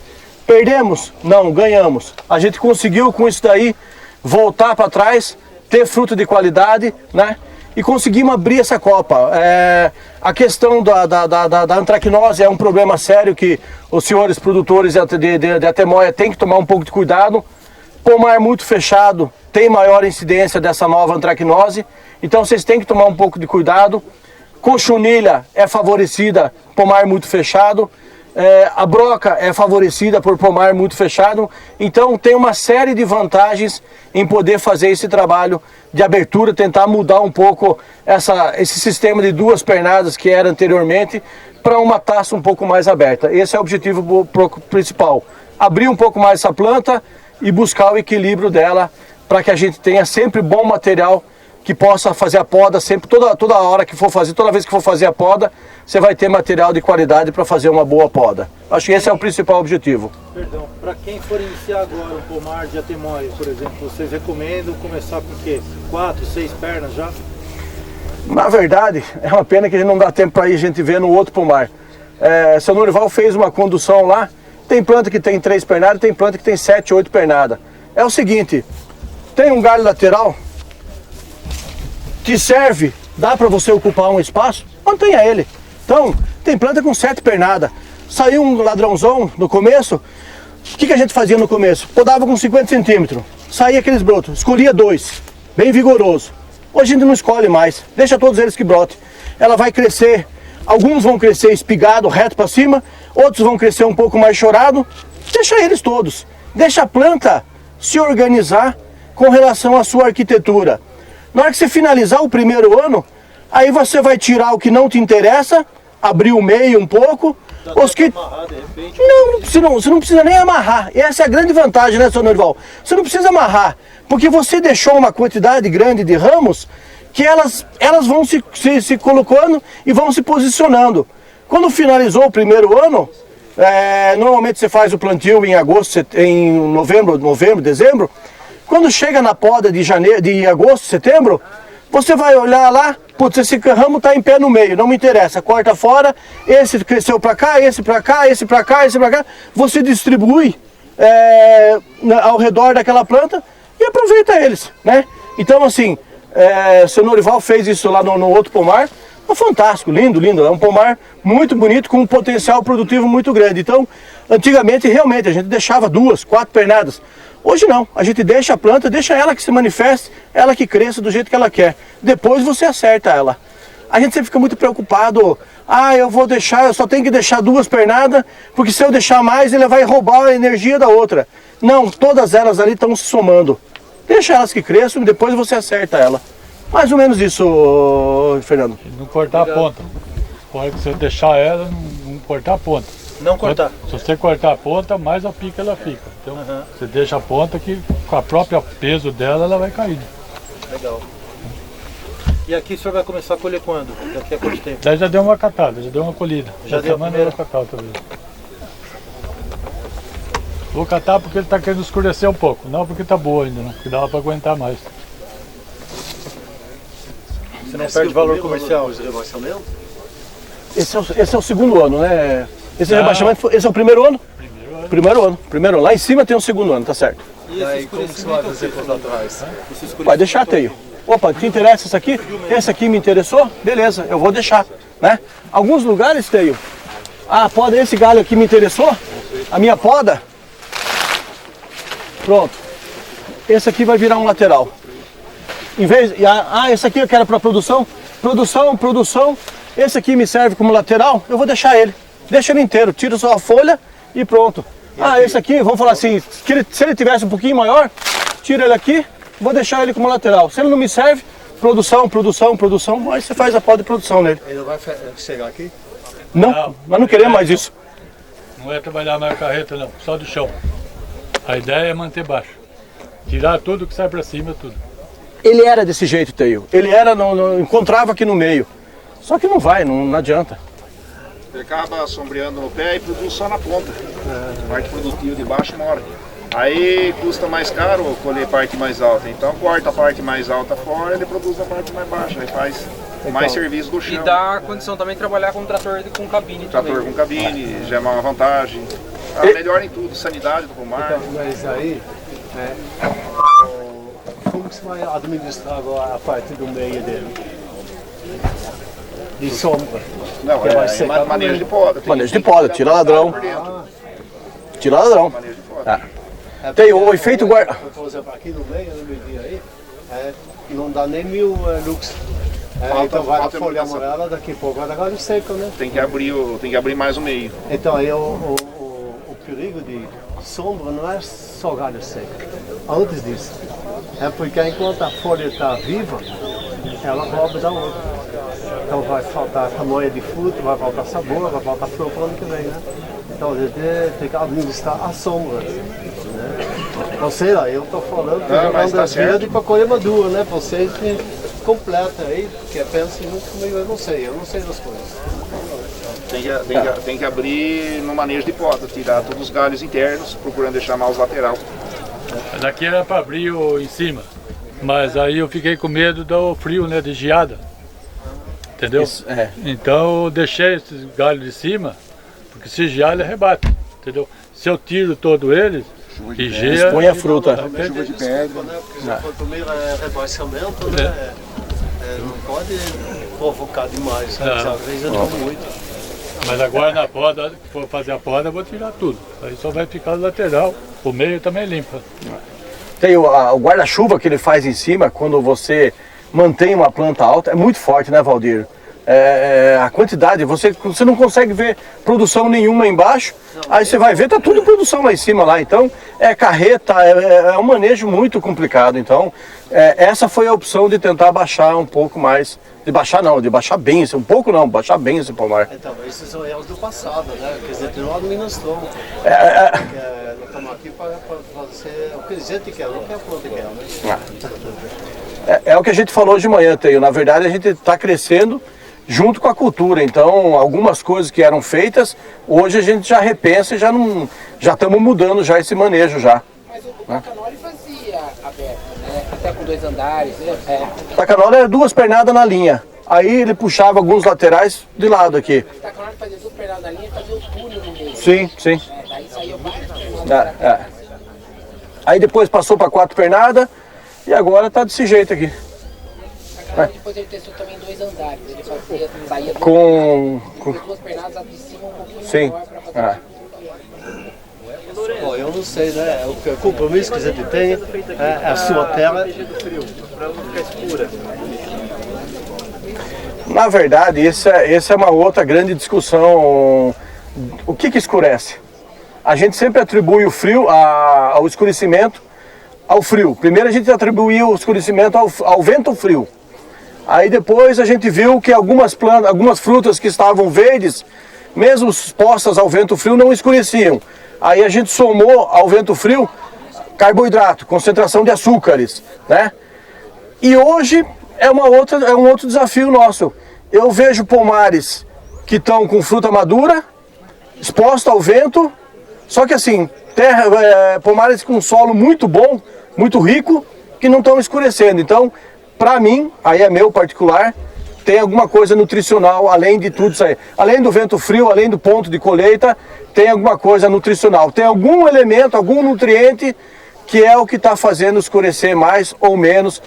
Perdemos? Não, ganhamos. A gente conseguiu com isso daí voltar para trás, ter fruto de qualidade, né? E conseguimos abrir essa copa. A questão da antracnose é um problema sério que os senhores produtores de Atemoia têm que tomar um pouco de cuidado. Pomar muito fechado tem maior incidência dessa nova antracnose, então vocês têm que tomar um pouco de cuidado. Cochonilha é favorecida pomar muito fechado. A broca é favorecida por pomar muito fechado, então tem uma série de vantagens em poder fazer esse trabalho de abertura, tentar mudar um pouco esse sistema de 2 pernadas que era anteriormente para uma taça um pouco mais aberta. Esse é o objetivo principal, abrir um pouco mais essa planta e buscar o equilíbrio dela para que a gente tenha sempre bom material que possa fazer a poda sempre, toda hora que for fazer, toda vez que for fazer a poda, você vai ter material de qualidade para fazer uma boa poda. Acho que esse é o principal objetivo. Perdão, para quem for iniciar agora um pomar de Atemoia, por exemplo, vocês recomendam começar com o quê? 4, 6 pernas já? Na verdade, é uma pena que a gente não dá tempo para ir a gente ver no outro pomar. Seu Norival fez uma condução lá, tem planta que tem 3 pernadas, tem planta que tem 7, 8 pernadas. É o seguinte, tem um galho lateral, te serve, dá para você ocupar um espaço, mantenha ele. Então, tem planta com 7 pernadas. Saiu um ladrãozão no começo, o que a gente fazia no começo? Podava com 50 centímetros, saía aqueles brotos, escolhia 2, bem vigoroso. Hoje a gente não escolhe mais, deixa todos eles que brotem. Ela vai crescer, alguns vão crescer espigado, reto para cima, outros vão crescer um pouco mais chorado, deixa eles todos. Deixa a planta se organizar com relação à sua arquitetura. Na hora que você finalizar o primeiro ano, aí você vai tirar o que não te interessa, abrir o meio um pouco, os que... Não, você não precisa nem amarrar. Essa é a grande vantagem, né, seu Norival? Você não precisa amarrar, porque você deixou uma quantidade grande de ramos que elas vão se colocando e vão se posicionando. Quando finalizou o primeiro ano, normalmente você faz o plantio em agosto, em novembro, dezembro. Quando chega na poda de agosto, setembro, você vai olhar lá, putz, esse ramo está em pé no meio, não me interessa, corta fora, esse cresceu para cá, esse para cá, esse para cá, esse para cá. Você distribui ao redor daquela planta e aproveita eles, né? Então, assim, o seu Norival fez isso lá no outro pomar. Fantástico, lindo, lindo. É um pomar muito bonito, com um potencial produtivo muito grande. Então, antigamente, realmente, a gente deixava 2, 4 pernadas. Hoje não, a gente deixa a planta, deixa ela que se manifeste, ela que cresça do jeito que ela quer. Depois você acerta ela. A gente sempre fica muito preocupado, eu só tenho que deixar 2 pernadas, porque se eu deixar mais, ele vai roubar a energia da outra. Não, todas elas ali estão se somando. Deixa elas que cresçam e depois você acerta ela. Mais ou menos isso, Fernando. Não cortar a ponta. Pode você deixar ela, não cortar a ponta. Não cortar. Se você cortar a ponta, mais a pica ela fica. Então você deixa a ponta que com a própria peso dela ela vai caindo. Legal. E aqui o senhor vai começar a colher quando? Daqui a quanto tempo? Daí já deu uma catada, já deu uma colhida. Já deu a primeira catada também. Vou catar porque ele está querendo escurecer um pouco, não porque está boa ainda, não, porque dá para aguentar mais. Você não perde valor comercial? Esse é o segundo ano, né? Esse rebaixamento, esse é o primeiro ano? Primeiro ano. Lá em cima tem o segundo ano, tá certo. E aí, como você vai fazer para trás? Vai deixar, Teio. Opa, te interessa esse aqui? Esse aqui me interessou? Beleza, eu vou deixar, né? Alguns lugares, Teio, a poda, esse galho aqui me interessou, a minha poda, pronto. Esse aqui vai virar um lateral. Em vez, esse aqui eu quero para produção, esse aqui me serve como lateral, eu vou deixar ele. Deixa ele inteiro, tiro só a folha e pronto. Esse aqui, vamos falar assim, se ele tivesse um pouquinho maior, tira ele aqui, vou deixar ele como lateral. Se ele não me serve, produção, aí você faz a poda de produção nele. Ele não vai chegar aqui? Não, nós não queremos mais isso. Não é trabalhar mais carreta não, só do chão. A ideia é manter baixo. Tirar tudo que sai para cima, tudo. Ele era desse jeito, Teio. Ele era, encontrava aqui no meio. Só que não vai, não adianta. Ele acaba sombreando no pé e produz só na ponta. A parte produtiva de baixo mora. Aí custa mais caro colher parte mais alta. Então corta a parte mais alta fora e ele produz a parte mais baixa. Aí faz mais serviço do chão. E dá a condição também de trabalhar com trator com cabine também. Trator com cabine, já é uma vantagem. Melhora em tudo, sanidade do pomar. Mas aí, como que você vai administrar agora a parte do meio dele? De sombra? Não, é manejo de poda. Manejo de poda, tira ladrão. Tira ladrão. Manejo de poda. Tem o efeito guarda. Por exemplo, aqui no meio aí, não dá nem 1000 lux. Então vai a folha amarela, daqui a pouco vai dar galho seco, né? Tem que abrir mais o meio. Então aí o perigo de sombra não é só galho seco. Antes disso. É porque enquanto a folha está viva, ela rouba da outra. Então vai faltar tamanho de fruto, vai faltar sabor, vai faltar flor para o ano que vem, né? Então a gente tem que administrar a sombra. Né? Ou sei lá, eu estou falando que jogando as verde para colher madura, né? Vocês que completam aí, que pensam muito comigo, eu não sei das coisas. Tem que abrir no manejo de poda, tirar todos os galhos internos, procurando deixar mais lateral. Daqui era para abrir em cima, mas aí eu fiquei com medo do frio, né, de geada. Entendeu? Isso, Então eu deixei esses galhos de cima, porque se gear ele arrebata, entendeu? Se eu tiro todo eles, e gea... Expõe a fruta. Chuva de pedra. Porque se for também rebaixamento, né? Não pode provocar demais, né? Às vezes não muito. Mas agora na poda, se for fazer a poda, eu vou tirar tudo. Aí só vai ficar no lateral, o meio também limpa. Tem o guarda-chuva que ele faz em cima, quando você mantém uma planta alta, é muito forte, né, Valdir? a quantidade, você não consegue ver produção nenhuma embaixo, aí você vai ver, tá tudo produção lá em cima lá, então é carreta, é um manejo muito complicado, então essa foi a opção de tentar baixar um pouco mais, de baixar bem, um pouco não, baixar bem esse pomar. Então, esses são erros do passado, né? Quer dizer, não administramos. Nós estamos aqui para fazer o que a gente quer, não que a planta quer, né? É o que a gente falou de manhã, Teio. Na verdade, a gente está crescendo junto com a cultura. Então, algumas coisas que eram feitas, hoje a gente já repensa e já estamos mudando já esse manejo já. Mas o Tacanoli fazia aberto, né? Até com 2 andares. O Tacanoli é 2 pernadas na linha. Aí ele puxava alguns laterais de lado aqui. O Tacanoli fazia 2 pernadas na linha e fazia o túnel no meio. Sim. Daí saiu várias pernadas. Aí depois passou para 4 pernadas e agora está desse jeito aqui. Depois ele testou também 2 andares. Ele fazia, saía com 2 pernadas de cima um pouquinho sim. maior para fazer. Bom, eu não sei, né? O compromisso que a gente tem é a sua terra. Na verdade, essa é uma outra grande discussão. O que escurece? A gente sempre atribui o frio, ao escurecimento, ao frio. Primeiro a gente atribuiu o escurecimento ao vento frio. Aí depois a gente viu que algumas frutas que estavam verdes, mesmo expostas ao vento frio, não escureciam. Aí a gente somou ao vento frio carboidrato, concentração de açúcares, né? E hoje é um outro desafio nosso. Eu vejo pomares que estão com fruta madura, exposta ao vento, só que assim, pomares com solo muito bom, muito rico, que não estão escurecendo. Então, para mim, aí é meu particular, tem alguma coisa nutricional, além de tudo isso aí. Além do vento frio, além do ponto de colheita, tem alguma coisa nutricional. Tem algum elemento, algum nutriente que é o que está fazendo escurecer mais ou menos.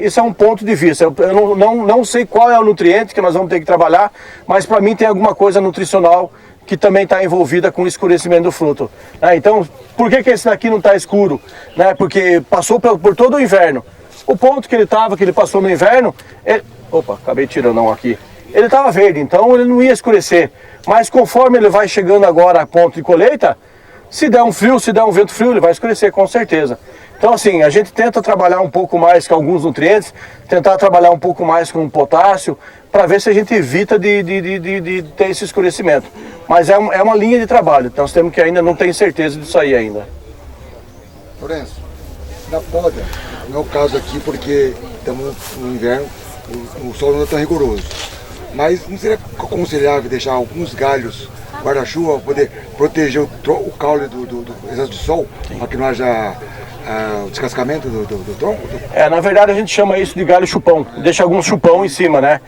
Isso é um ponto de vista. Eu não sei qual é o nutriente que nós vamos ter que trabalhar, mas para mim tem alguma coisa nutricional que também está envolvida com o escurecimento do fruto. Então, por que esse daqui não está escuro? Porque passou por todo o inverno. O ponto que ele passou no inverno... Opa, acabei tirando um aqui. Ele estava verde, então ele não ia escurecer. Mas conforme ele vai chegando agora a ponto de colheita, se der um frio, se der um vento frio, ele vai escurecer com certeza. Então assim, a gente tenta trabalhar um pouco mais com alguns nutrientes, tentar trabalhar um pouco mais com potássio, para ver se a gente evita de ter esse escurecimento. Mas é uma linha de trabalho, então nós temos que ainda não ter certeza disso aí ainda. Lourenço, na poda, não é o caso aqui porque estamos no inverno, o sol não é tão rigoroso. Mas não seria aconselhável deixar alguns galhos guarda-chuva para poder proteger o caule do excesso de sol, para que não haja o descascamento do tronco? Na verdade a gente chama isso de galho chupão, deixa algum chupão em cima, né?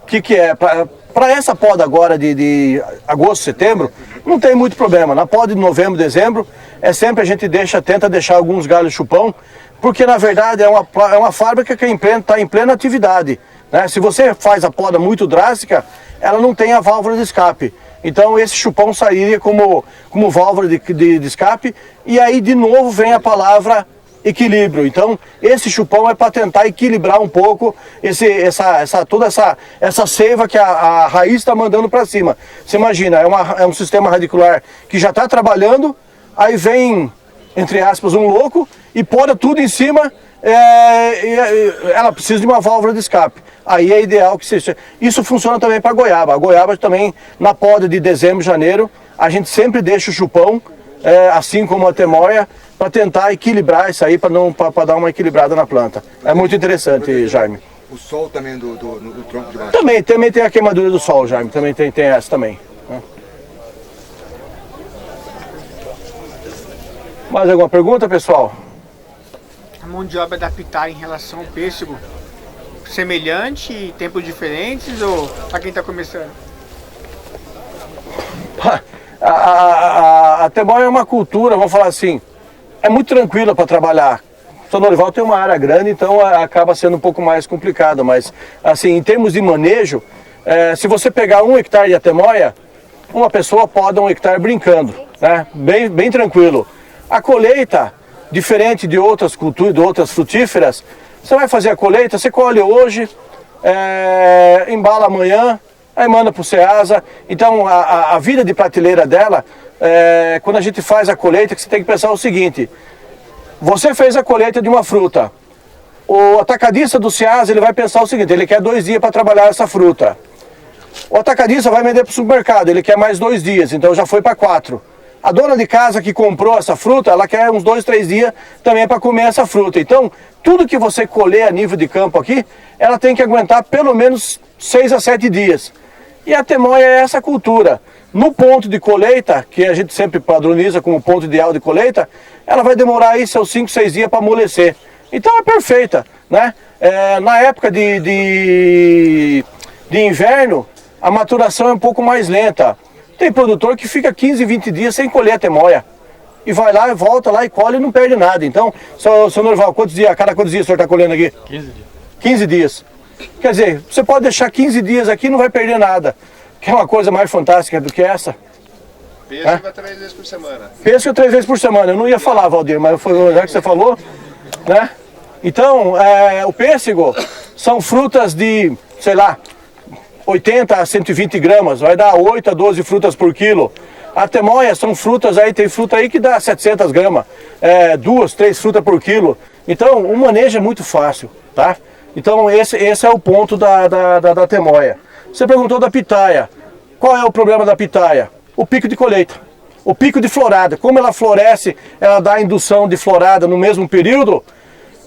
Que é? Para essa poda agora de agosto, setembro, não tem muito problema. Na poda de novembro, dezembro, sempre a gente tenta deixar alguns galhos chupão, porque na verdade é uma fábrica que está em plena atividade. Né? Se você faz a poda muito drástica, ela não tem a válvula de escape. Então esse chupão sairia como válvula de escape, e aí de novo vem a palavra equilíbrio. Então esse chupão é para tentar equilibrar um pouco toda essa seiva que a raiz está mandando para cima. Você imagina, é um sistema radicular que já está trabalhando, aí vem, entre aspas, um louco e poda tudo em cima. Ela precisa de uma válvula de escape. Aí é ideal que seja. Isso funciona também para goiaba. A goiaba também, na poda de dezembro, janeiro, a gente sempre deixa o chupão, assim como a temoia, para tentar equilibrar isso aí, para dar uma equilibrada na planta. É muito interessante, Jaime. O sol também no tronco de baixo? Também tem a queimadura do sol, Jaime. Também tem essa também. Mais alguma pergunta, pessoal? A mão de obra adaptar em relação ao pêssego, semelhante, tempos diferentes, ou para quem está começando? A temoia é uma cultura, vamos falar assim, é muito tranquila para trabalhar. São Norival tem uma área grande, então acaba sendo um pouco mais complicado, mas assim, em termos de manejo, se você pegar 1 hectare de atemoia, uma pessoa poda 1 hectare brincando, né? Bem tranquilo. A colheita, diferente de outras culturas, de outras frutíferas, você vai fazer a colheita, você colhe hoje, embala amanhã, aí manda para o Ceasa. Então a vida de prateleira dela, quando a gente faz a colheita, que você tem que pensar o seguinte: você fez a colheita de uma fruta, o atacadista do Ceasa, ele vai pensar o seguinte: ele quer 2 dias para trabalhar essa fruta. O atacadista vai vender para o supermercado, ele quer mais 2 dias, então já foi para 4. A dona de casa que comprou essa fruta, ela quer uns 2, 3 dias também para comer essa fruta. Então, tudo que você colher a nível de campo aqui, ela tem que aguentar pelo menos 6 a 7 dias. E a temoia é essa cultura. No ponto de colheita, que a gente sempre padroniza como ponto ideal de colheita, ela vai demorar aí seus 5, 6 dias para amolecer. Então é perfeita, né? Na época de inverno, a maturação é um pouco mais lenta. Tem produtor que fica 15, 20 dias sem colher a temoia. E vai lá, volta lá e colhe e não perde nada. Então, seu Norval, cada quantos dias o senhor está colhendo aqui? 15 dias. 15 dias. Quer dizer, você pode deixar 15 dias aqui e não vai perder nada. Que é uma coisa mais fantástica do que essa. Pesca 3 vezes por semana. Pesca 3 vezes por semana. Eu não ia falar, Valdir, mas já que você falou, né? Então, o pêssego são frutas de, sei lá, 80 a 120 gramas, vai dar 8 a 12 frutas por quilo. A temoia são frutas aí, tem fruta aí que dá 700 gramas, 2, 3 frutas por quilo. Então, o manejo é muito fácil, tá? Então, esse é o ponto da temoia. Você perguntou da pitaia. Qual é o problema da pitaia? O pico de colheita. O pico de florada. Como ela floresce, ela dá indução de florada no mesmo período,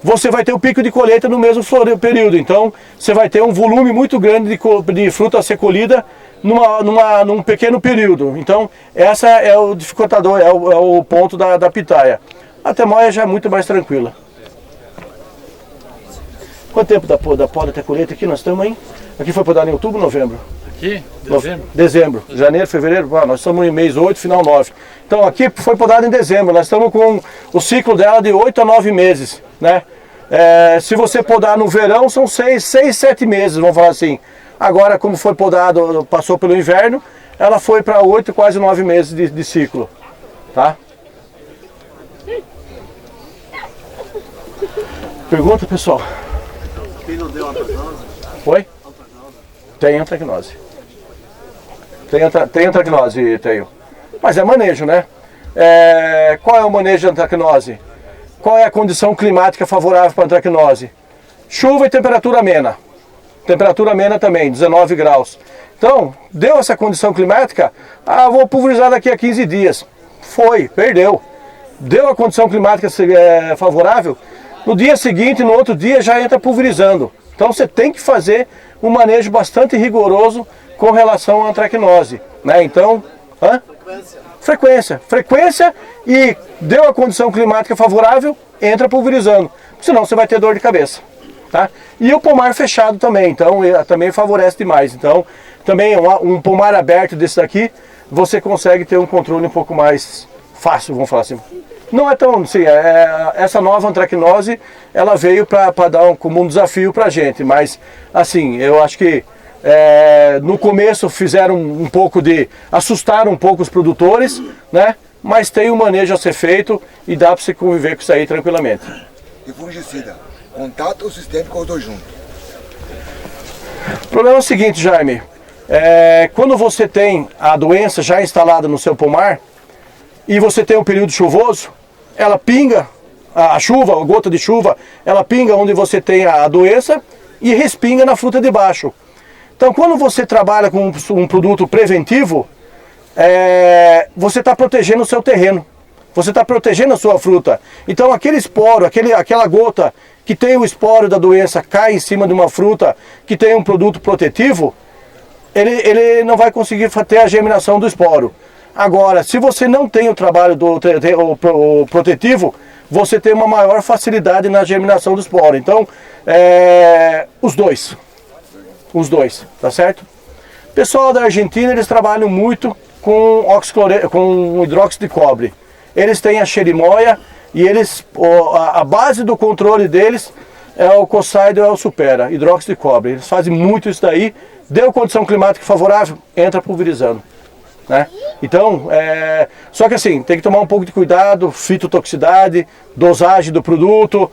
você vai ter o pico de colheita no mesmo período. Então, você vai ter um volume muito grande de fruta a ser colhida num pequeno período. Então, essa é o dificultador, é o ponto da pitaia. A temoia já é muito mais tranquila. Quanto tempo da poda até a colheita aqui nós estamos aí? Aqui foi podado em outubro, novembro? Aqui? Dezembro. Dezembro. Janeiro, fevereiro, nós estamos em mês 8, final 9. Então aqui foi podado em dezembro, nós estamos com o ciclo dela de 8 a 9 meses, né? Se você podar no verão, são 6, 7 meses, vamos falar assim. Agora, como foi podado, passou pelo inverno, ela foi para 8, quase 9 meses de ciclo, tá? Pergunta, pessoal? Quem não deu antracnose? Oi? Tem antracnose. Tem antracnose, tenho. Mas é manejo, né? Qual é o manejo de antracnose? Qual é a condição climática favorável para a antracnose? Chuva e temperatura amena. Temperatura amena também, 19 graus. Então, deu essa condição climática, vou pulverizar daqui a 15 dias. Foi, perdeu. Deu a condição climática favorável, no dia seguinte, no outro dia, já entra pulverizando. Então você tem que fazer um manejo bastante rigoroso com relação à antracnose, né? Então, frequência e deu a condição climática favorável, entra pulverizando, senão você vai ter dor de cabeça, tá? E o pomar fechado também, então também favorece demais. Então, também um pomar aberto desse daqui, você consegue ter um controle um pouco mais fácil, vamos falar assim. Não é tão, sim, essa nova antracnose, ela veio para dar como um desafio para a gente, mas assim, eu acho que no começo fizeram um pouco assustaram um pouco os produtores, né? Mas tem um manejo a ser feito e dá para você conviver com isso aí tranquilamente. E fungicida, contato ou sistêmico ou os dois juntos? O problema é o seguinte, Jaime, quando você tem a doença já instalada no seu pomar e você tem um período chuvoso, ela pinga, a chuva, a gota de chuva, ela pinga onde você tem a doença e respinga na fruta de baixo. Então, quando você trabalha com um produto preventivo, você está protegendo o seu terreno, você está protegendo a sua fruta. Então, aquele esporo, aquela gota que tem o esporo da doença cai em cima de uma fruta que tem um produto protetivo, ele não vai conseguir ter a germinação do esporo. Agora, se você não tem o trabalho do protetivo, você tem uma maior facilidade na germinação do esporo. Então, os dois, tá certo? O pessoal da Argentina, eles trabalham muito com hidróxido de cobre. Eles têm a xerimoia e a base do controle deles é o Coside ou é o Supera, hidróxido de cobre. Eles fazem muito isso daí, deu condição climática favorável, entra pulverizando. Né? Então, só que assim, tem que tomar um pouco de cuidado, fitotoxicidade, dosagem do produto,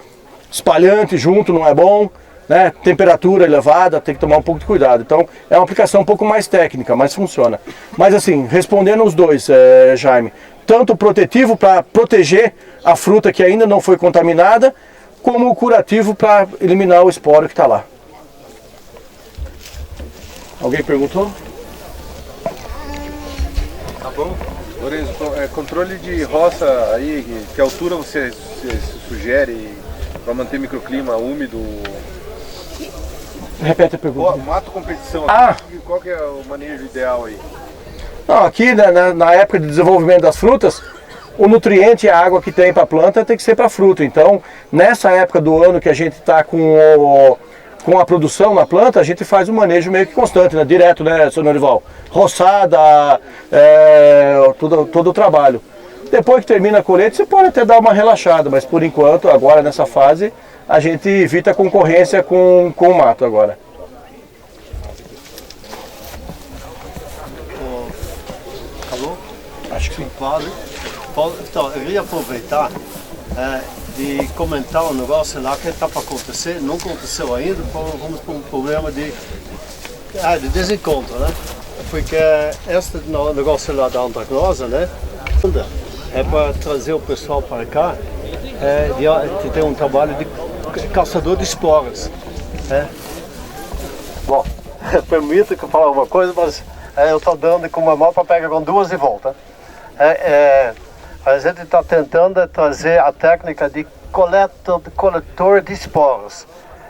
espalhante junto não é bom, né, temperatura elevada, tem que tomar um pouco de cuidado. Então é uma aplicação um pouco mais técnica, mas funciona. Mas assim, respondendo os dois, Jaime, tanto o protetivo para proteger a fruta que ainda não foi contaminada, como o curativo para eliminar o esporo que está lá. Alguém perguntou? Tá bom. Lourenço, controle de roça aí, que altura você sugere para manter microclima úmido? Repete a pergunta. Mato competição, qual que é o manejo ideal aí? Não, aqui na época de desenvolvimento das frutas, o nutriente e a água que tem para a planta tem que ser para a fruta. Então, nessa época do ano que a gente está com a produção na planta, a gente faz um manejo meio que constante, né? Direto, né, seu Norival? Roçada, todo o trabalho. Depois que termina a colheita, você pode até dar uma relaxada, mas por enquanto, agora nessa fase, a gente evita a concorrência com o mato agora. Alô? Acho que sim. Padre. Então, eu queria aproveitar de comentar um negócio lá que está para acontecer, não aconteceu ainda, vamos para um problema de desencontro, né? Porque esse negócio lá da antracnose, né? É para trazer o pessoal para cá, de ter um trabalho de caçador de esporas. Bom, permita que eu fale alguma coisa, mas eu estou dando com uma mão para pegar com duas de volta. A gente está tentando trazer a técnica de coletor de esporas.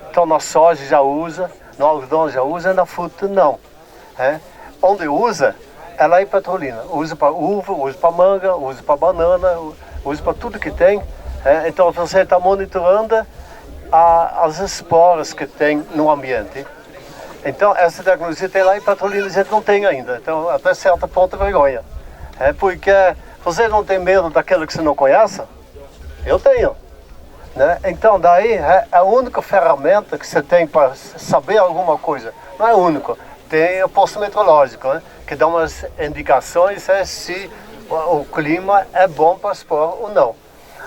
Então na soja já usa, no algodão já usa, na fruta não. Onde usa, é lá em Petrolina. Usa para uva, usa para manga, usa para banana, usa para tudo que tem. Então você está monitorando as esporas que tem no ambiente. Então essa tecnologia tem lá em Petrolina, a gente não tem ainda. Então até certo ponto é vergonha. Porque você não tem medo daquilo que você não conhece? Eu tenho. Né? Então daí é a única ferramenta que você tem para saber alguma coisa. Não é a única. Tem o posto meteorológico, né? Que dá umas indicações se o clima é bom para espora ou não.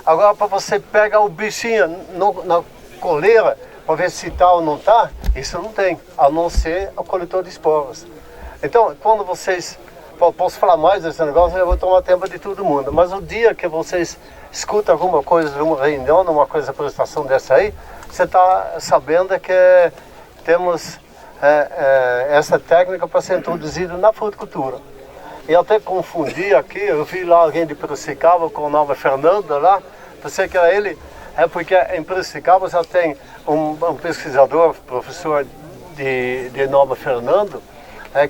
Agora, para você pegar o bichinho na coleira para ver se está ou não está, isso não tem, a não ser o coletor de esporas. Então, quando vocês... Posso falar mais desse negócio, eu vou tomar tempo de todo mundo. Mas o dia que vocês escutam alguma coisa de uma reunião, uma coisa, apresentação dessa aí, você está sabendo que temos essa técnica para ser introduzida na fruticultura. E até confundi aqui, eu vi lá alguém de Piracicaba com o nome Fernando lá, pensei que era ele, porque em Piracicaba já tem um pesquisador, professor de nome Fernando,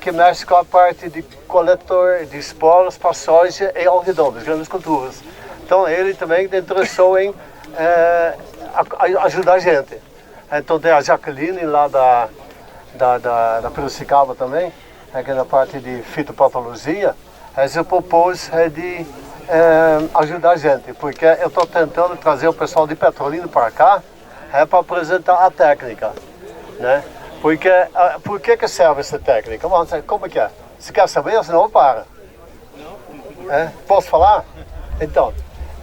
que mexe com a parte de coletor de esporas para soja e algodão, das grandes culturas. Então ele também interessou em ajudar a gente. Então tem a Jaqueline lá da Piracicaba também, que é da parte de fitopatologia, se propôs de ajudar a gente, porque eu estou tentando trazer o pessoal de Petrolina para cá para apresentar a técnica, né? Porque, por que serve essa técnica? Como é que é? Se quer saber, senão para. Posso falar? Então,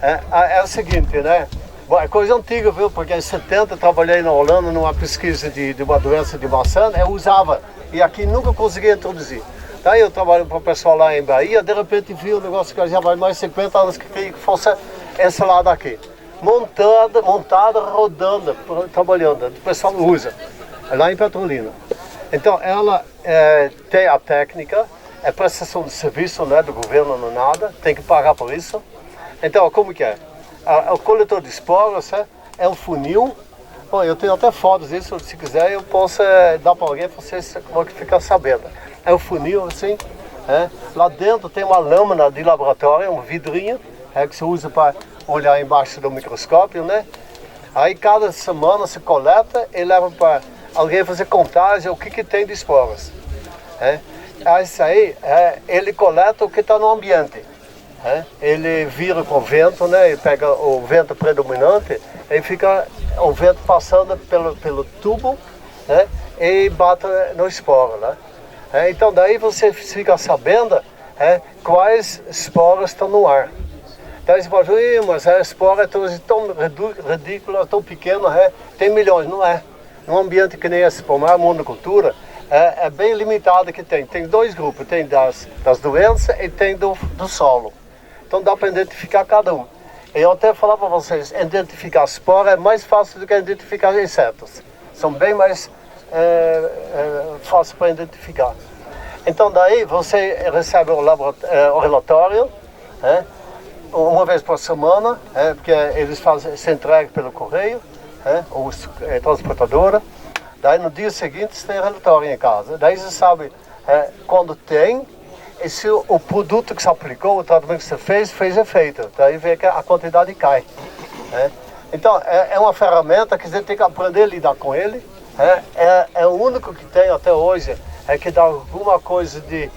é o seguinte, né? Bom, é coisa antiga, viu? Porque em 70 eu trabalhei na Holanda numa pesquisa de uma doença de maçã, eu usava, e aqui nunca consegui introduzir. Daí eu trabalho para o pessoal lá em Bahia, de repente vi um negócio que já vai mais de 50 anos que fosse instalado aqui. Montada, rodando, trabalhando, o pessoal usa. Lá em Petrolina. Então ela tem a técnica, é prestação de serviço, não é do governo, não nada, tem que pagar por isso. Então como que é? O coletor de esporas é um funil. Bom, eu tenho até fotos disso, se quiser eu posso dar para alguém para vocês ficar sabendo. É um funil assim, lá dentro tem uma lâmina de laboratório, um vidrinho, que se usa para olhar embaixo do microscópio, né? Aí cada semana se coleta e leva para alguém fazer contagem, o que tem de esporas. Isso aí, ele coleta o que está no ambiente. Ele vira com o vento, né? Ele pega o vento predominante, e fica o vento passando pelo tubo, né? E bate no esporo, né? Então daí você fica sabendo quais esporas estão no ar. Então você pode dizer, mas a espora é tão ridícula, tão pequena, tem milhões, não é? num ambiente que nem esse pomar, monocultura, é bem limitado que tem. Tem dois grupos, tem das doenças e tem do solo. Então dá para identificar cada um. Eu até falar para vocês, identificar espora é mais fácil do que identificar insetos. São bem mais fáceis para identificar. Então daí você recebe o relatório, uma vez por semana, porque eles se entregam pelo correio, ou transportadora. Daí no dia seguinte você tem relatório em casa. Daí você sabe quando tem e se o produto que se aplicou, o tratamento que você fez efeito. Daí vê que a quantidade cai. Então é uma ferramenta que você tem que aprender a lidar com ele. É o único que tem até hoje que dá alguma coisa de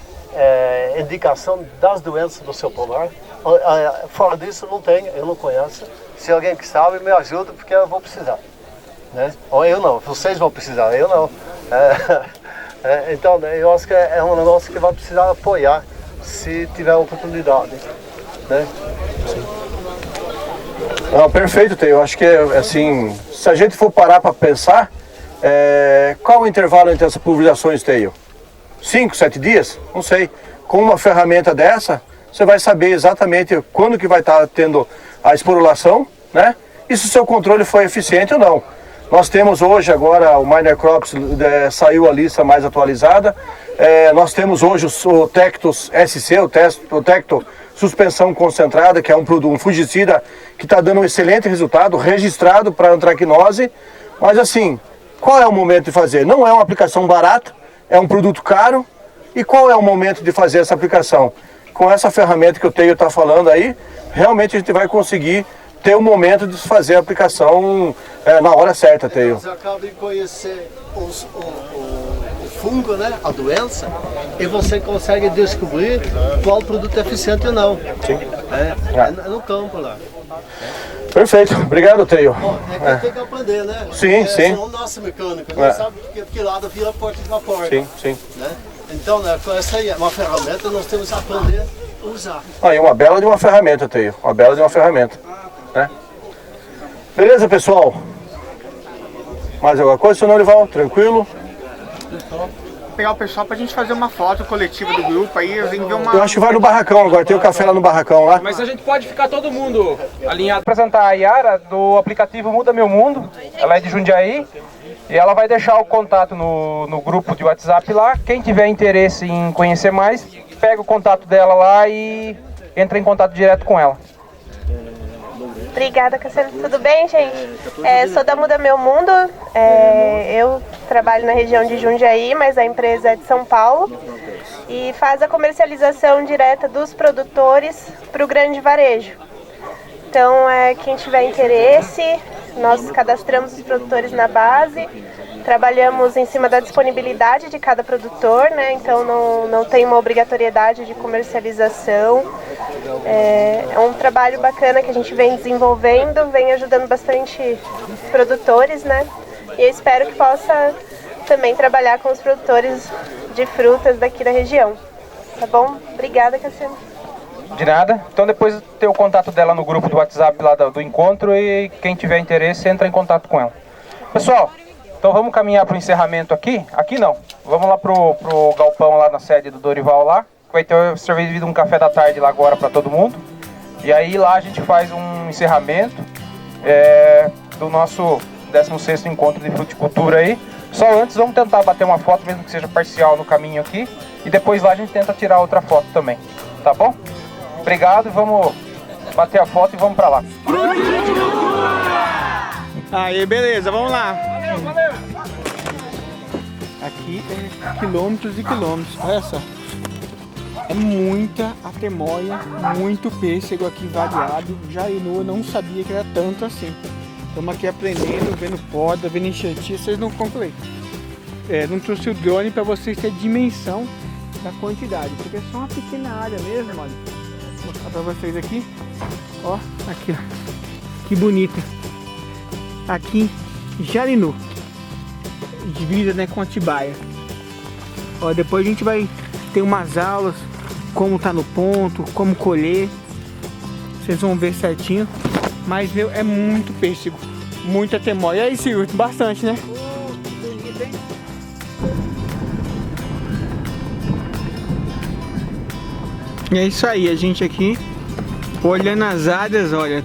indicação das doenças do seu pomar. Fora disso não tem, eu não conheço. Se alguém que sabe, me ajuda porque eu vou precisar. Ou eu não, vocês vão precisar, eu não. Então eu acho que é um negócio que vai precisar apoiar se tiver oportunidade. Não, perfeito, Teio. Eu acho que assim, se a gente for parar para pensar, qual o intervalo entre essas pulverizações, Teio? 5, 7 dias? Não sei. Com uma ferramenta dessa, você vai saber exatamente quando que vai estar tendo a esporulação, né? E se o seu controle foi eficiente ou não. Nós temos hoje agora o Minor Crops, saiu a lista mais atualizada. Nós temos hoje o Tectus SC, o Tecto Suspensão Concentrada, que é um fungicida que está dando um excelente resultado, registrado para antracnose. Mas assim, qual é o momento de fazer? Não é uma aplicação barata, é um produto caro. E qual é o momento de fazer essa aplicação? Com essa ferramenta que o Teio está falando aí, realmente a gente vai conseguir ter o momento de fazer a aplicação na hora certa, Teio. Você acaba de conhecer o fungo, né, a doença, e você consegue descobrir qual produto é eficiente ou não. Sim. É no campo lá. Perfeito, obrigado, Teio. Quem tem que aprender, né? Sim, sim. São nossos mecânicos, não sabe que lado vira a porta de vapor. Sim, sim. Né? Então, essa aí é uma ferramenta, nós temos que aprender a usar. Aí, uma bela de uma ferramenta, Teio. Uma bela de uma ferramenta. Beleza, pessoal? Mais alguma coisa, seu Norival? Tranquilo? Vou pegar o pessoal pra gente fazer uma foto coletiva do grupo aí, eu Eu acho que vai no barracão agora, tem o café lá no barracão lá. Mas a gente pode ficar todo mundo alinhado. Vou apresentar a Yara do aplicativo Muda Meu Mundo. Ela é de Jundiaí e ela vai deixar o contato no grupo de WhatsApp lá. Quem tiver interesse em conhecer mais, pega o contato dela lá e entra em contato direto com ela. Obrigada, Cassiano. Tudo bem, gente? Sou da Muda Meu Mundo. Eu trabalho na região de Jundiaí, mas a empresa é de São Paulo. E faz a comercialização direta dos produtores para o grande varejo. Então, quem tiver interesse, nós cadastramos os produtores na base. Trabalhamos em cima da disponibilidade de cada produtor, né? Então não tem uma obrigatoriedade de comercialização. É um trabalho bacana que a gente vem desenvolvendo, vem ajudando bastante produtores, né? E eu espero que possa também trabalhar com os produtores de frutas daqui da região. Tá bom? Obrigada, Cassiano. De nada. Então depois tem o contato dela no grupo do WhatsApp lá do encontro e quem tiver interesse entra em contato com ela. Pessoal, então vamos caminhar para o encerramento aqui. Aqui não. Vamos lá pro galpão lá na sede do Dorival lá. Vai ter servido um café da tarde lá agora para todo mundo. E aí lá a gente faz um encerramento do nosso 16º encontro de fruticultura aí. Só antes vamos tentar bater uma foto, mesmo que seja parcial no caminho aqui. E depois lá a gente tenta tirar outra foto também. Tá bom? Obrigado, vamos bater a foto e vamos para lá. Aí, beleza, vamos lá. Valeu. Aqui é quilômetros e quilômetros, olha só. É muita atemoia, muito pêssego aqui variado. Jainu eu não sabia que era tanto assim. Estamos aqui aprendendo, vendo poda, vendo enxertia, vocês não concluem. Não trouxe o drone para vocês terem dimensão da quantidade, porque é só uma pequena área mesmo, olha. Vou mostrar para vocês aqui. Ó, aqui, ó. Que bonito. Aqui, Jarinu. Divisa, né, com Atibaia. Ó, depois a gente vai ter umas aulas, como tá no ponto, como colher. Vocês vão ver certinho. Mas, meu, é muito pêssego, muita temoia. E aí, Silvio, bastante, né? E é isso aí, a gente aqui olhando as áreas, olha,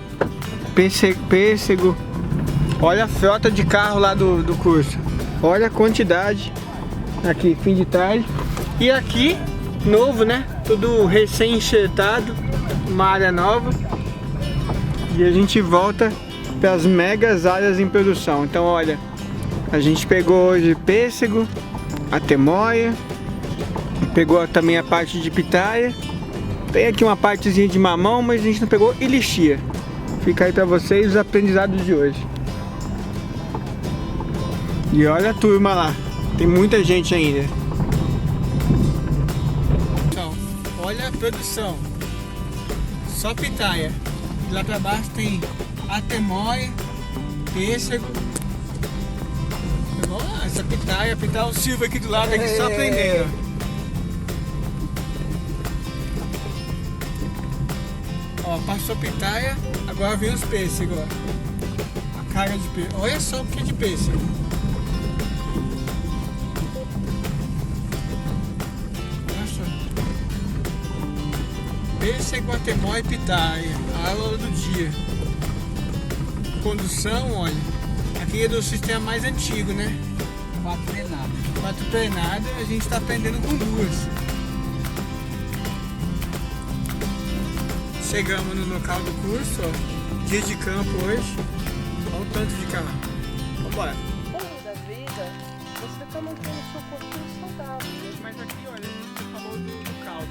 pêssego, olha a frota de carro lá do curso, olha a quantidade, aqui, fim de tarde, e aqui, novo, né, tudo recém-enxertado, uma área nova, e a gente volta para as megas áreas em produção. Então olha, a gente pegou hoje pêssego, a temoia, pegou também a parte de pitaia, tem aqui uma partezinha de mamão, mas a gente não pegou, e lixia. Fica aí para vocês os aprendizados de hoje. E olha a turma lá, tem muita gente ainda. Então, olha a produção, só pitaia. E lá para baixo tem a temoia, pêssego. Essa pitaia, o Silvio aqui do lado, aqui só aprendendo. Ó, passou pitaia, agora vem os pêssegos, ó. A carga de pêssego. Olha só o que é de pêssego. Olha só. Pêssego, atemóia e pitaia. A aula do dia. Condução, olha. Aqui é do sistema mais antigo, né? 4 pernadas. 4 pernadas, a gente está aprendendo com 2. Chegamos no local do curso, ó, dia de campo hoje, olha o tanto de carro. Vambora. Ao longo da vida, você está mantendo o seu corpinho saudável. Mas aqui, olha, você falou do caldo.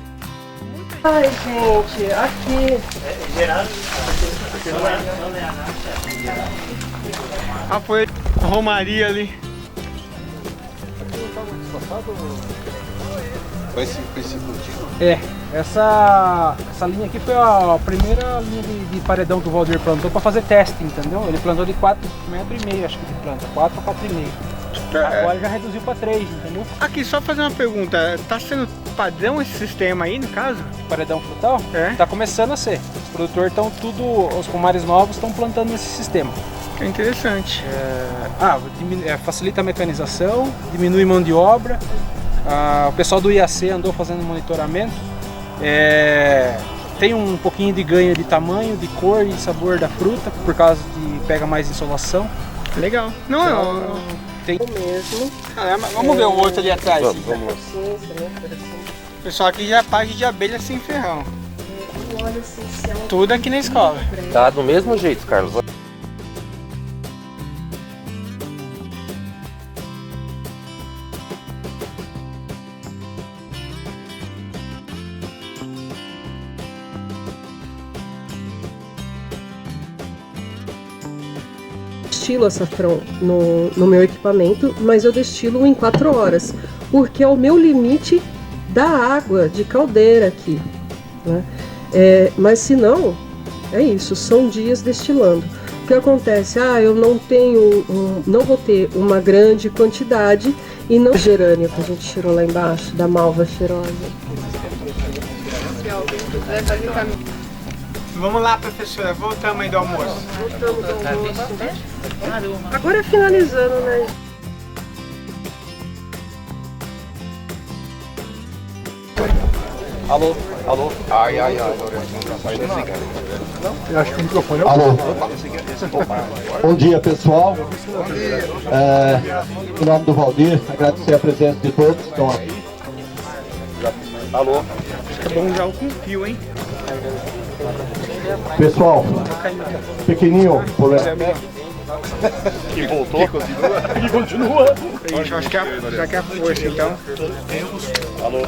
Ai, gente, aqui. Ah, foi a romaria ali. Vai se curtir? É, essa linha aqui foi a primeira linha de paredão que o Valdir plantou para fazer teste, entendeu? Ele plantou de 4,5 metros, acho que de planta, 4 a 4,5. Agora já reduziu para 3, entendeu? Aqui, só fazer uma pergunta, tá sendo padrão esse sistema aí, no caso? Paredão frutal? É. Tá começando a ser. Os produtores estão os pomares novos estão plantando nesse sistema. Que interessante. Facilita a mecanização, diminui mão de obra. O pessoal do IAC andou fazendo monitoramento. Tem um pouquinho de ganho de tamanho, de cor e sabor da fruta, por causa de pega mais insolação. Legal. Não, tem mesmo. Vamos ver o outro ali atrás. Vamos. O pessoal aqui já é parte de abelha sem ferrão. Óleo essencial. Tudo aqui na escola. Tá do mesmo jeito, Carlos. Destilo açafrão no meu equipamento, mas eu destilo em 4 horas, porque é o meu limite da água de caldeira aqui, né? Mas se não, é isso, são dias destilando. O que acontece? Eu não tenho, não vou ter uma grande quantidade e não gerânio que a gente tirou lá embaixo, da malva cheirosa. Vamos lá, professora, voltamos aí do almoço. Voltamos do almoço. Agora finalizando, né? Alô? Ai. Eu acho que o microfone é o... Alô? Bom dia, pessoal. Em nome do Valdir, agradecer a presença de todos que estão aqui. Alô? É bom já o com fio, hein? Pessoal, pequenininho, E voltou? E continua. Eu acho que já que é a força, então. Alô?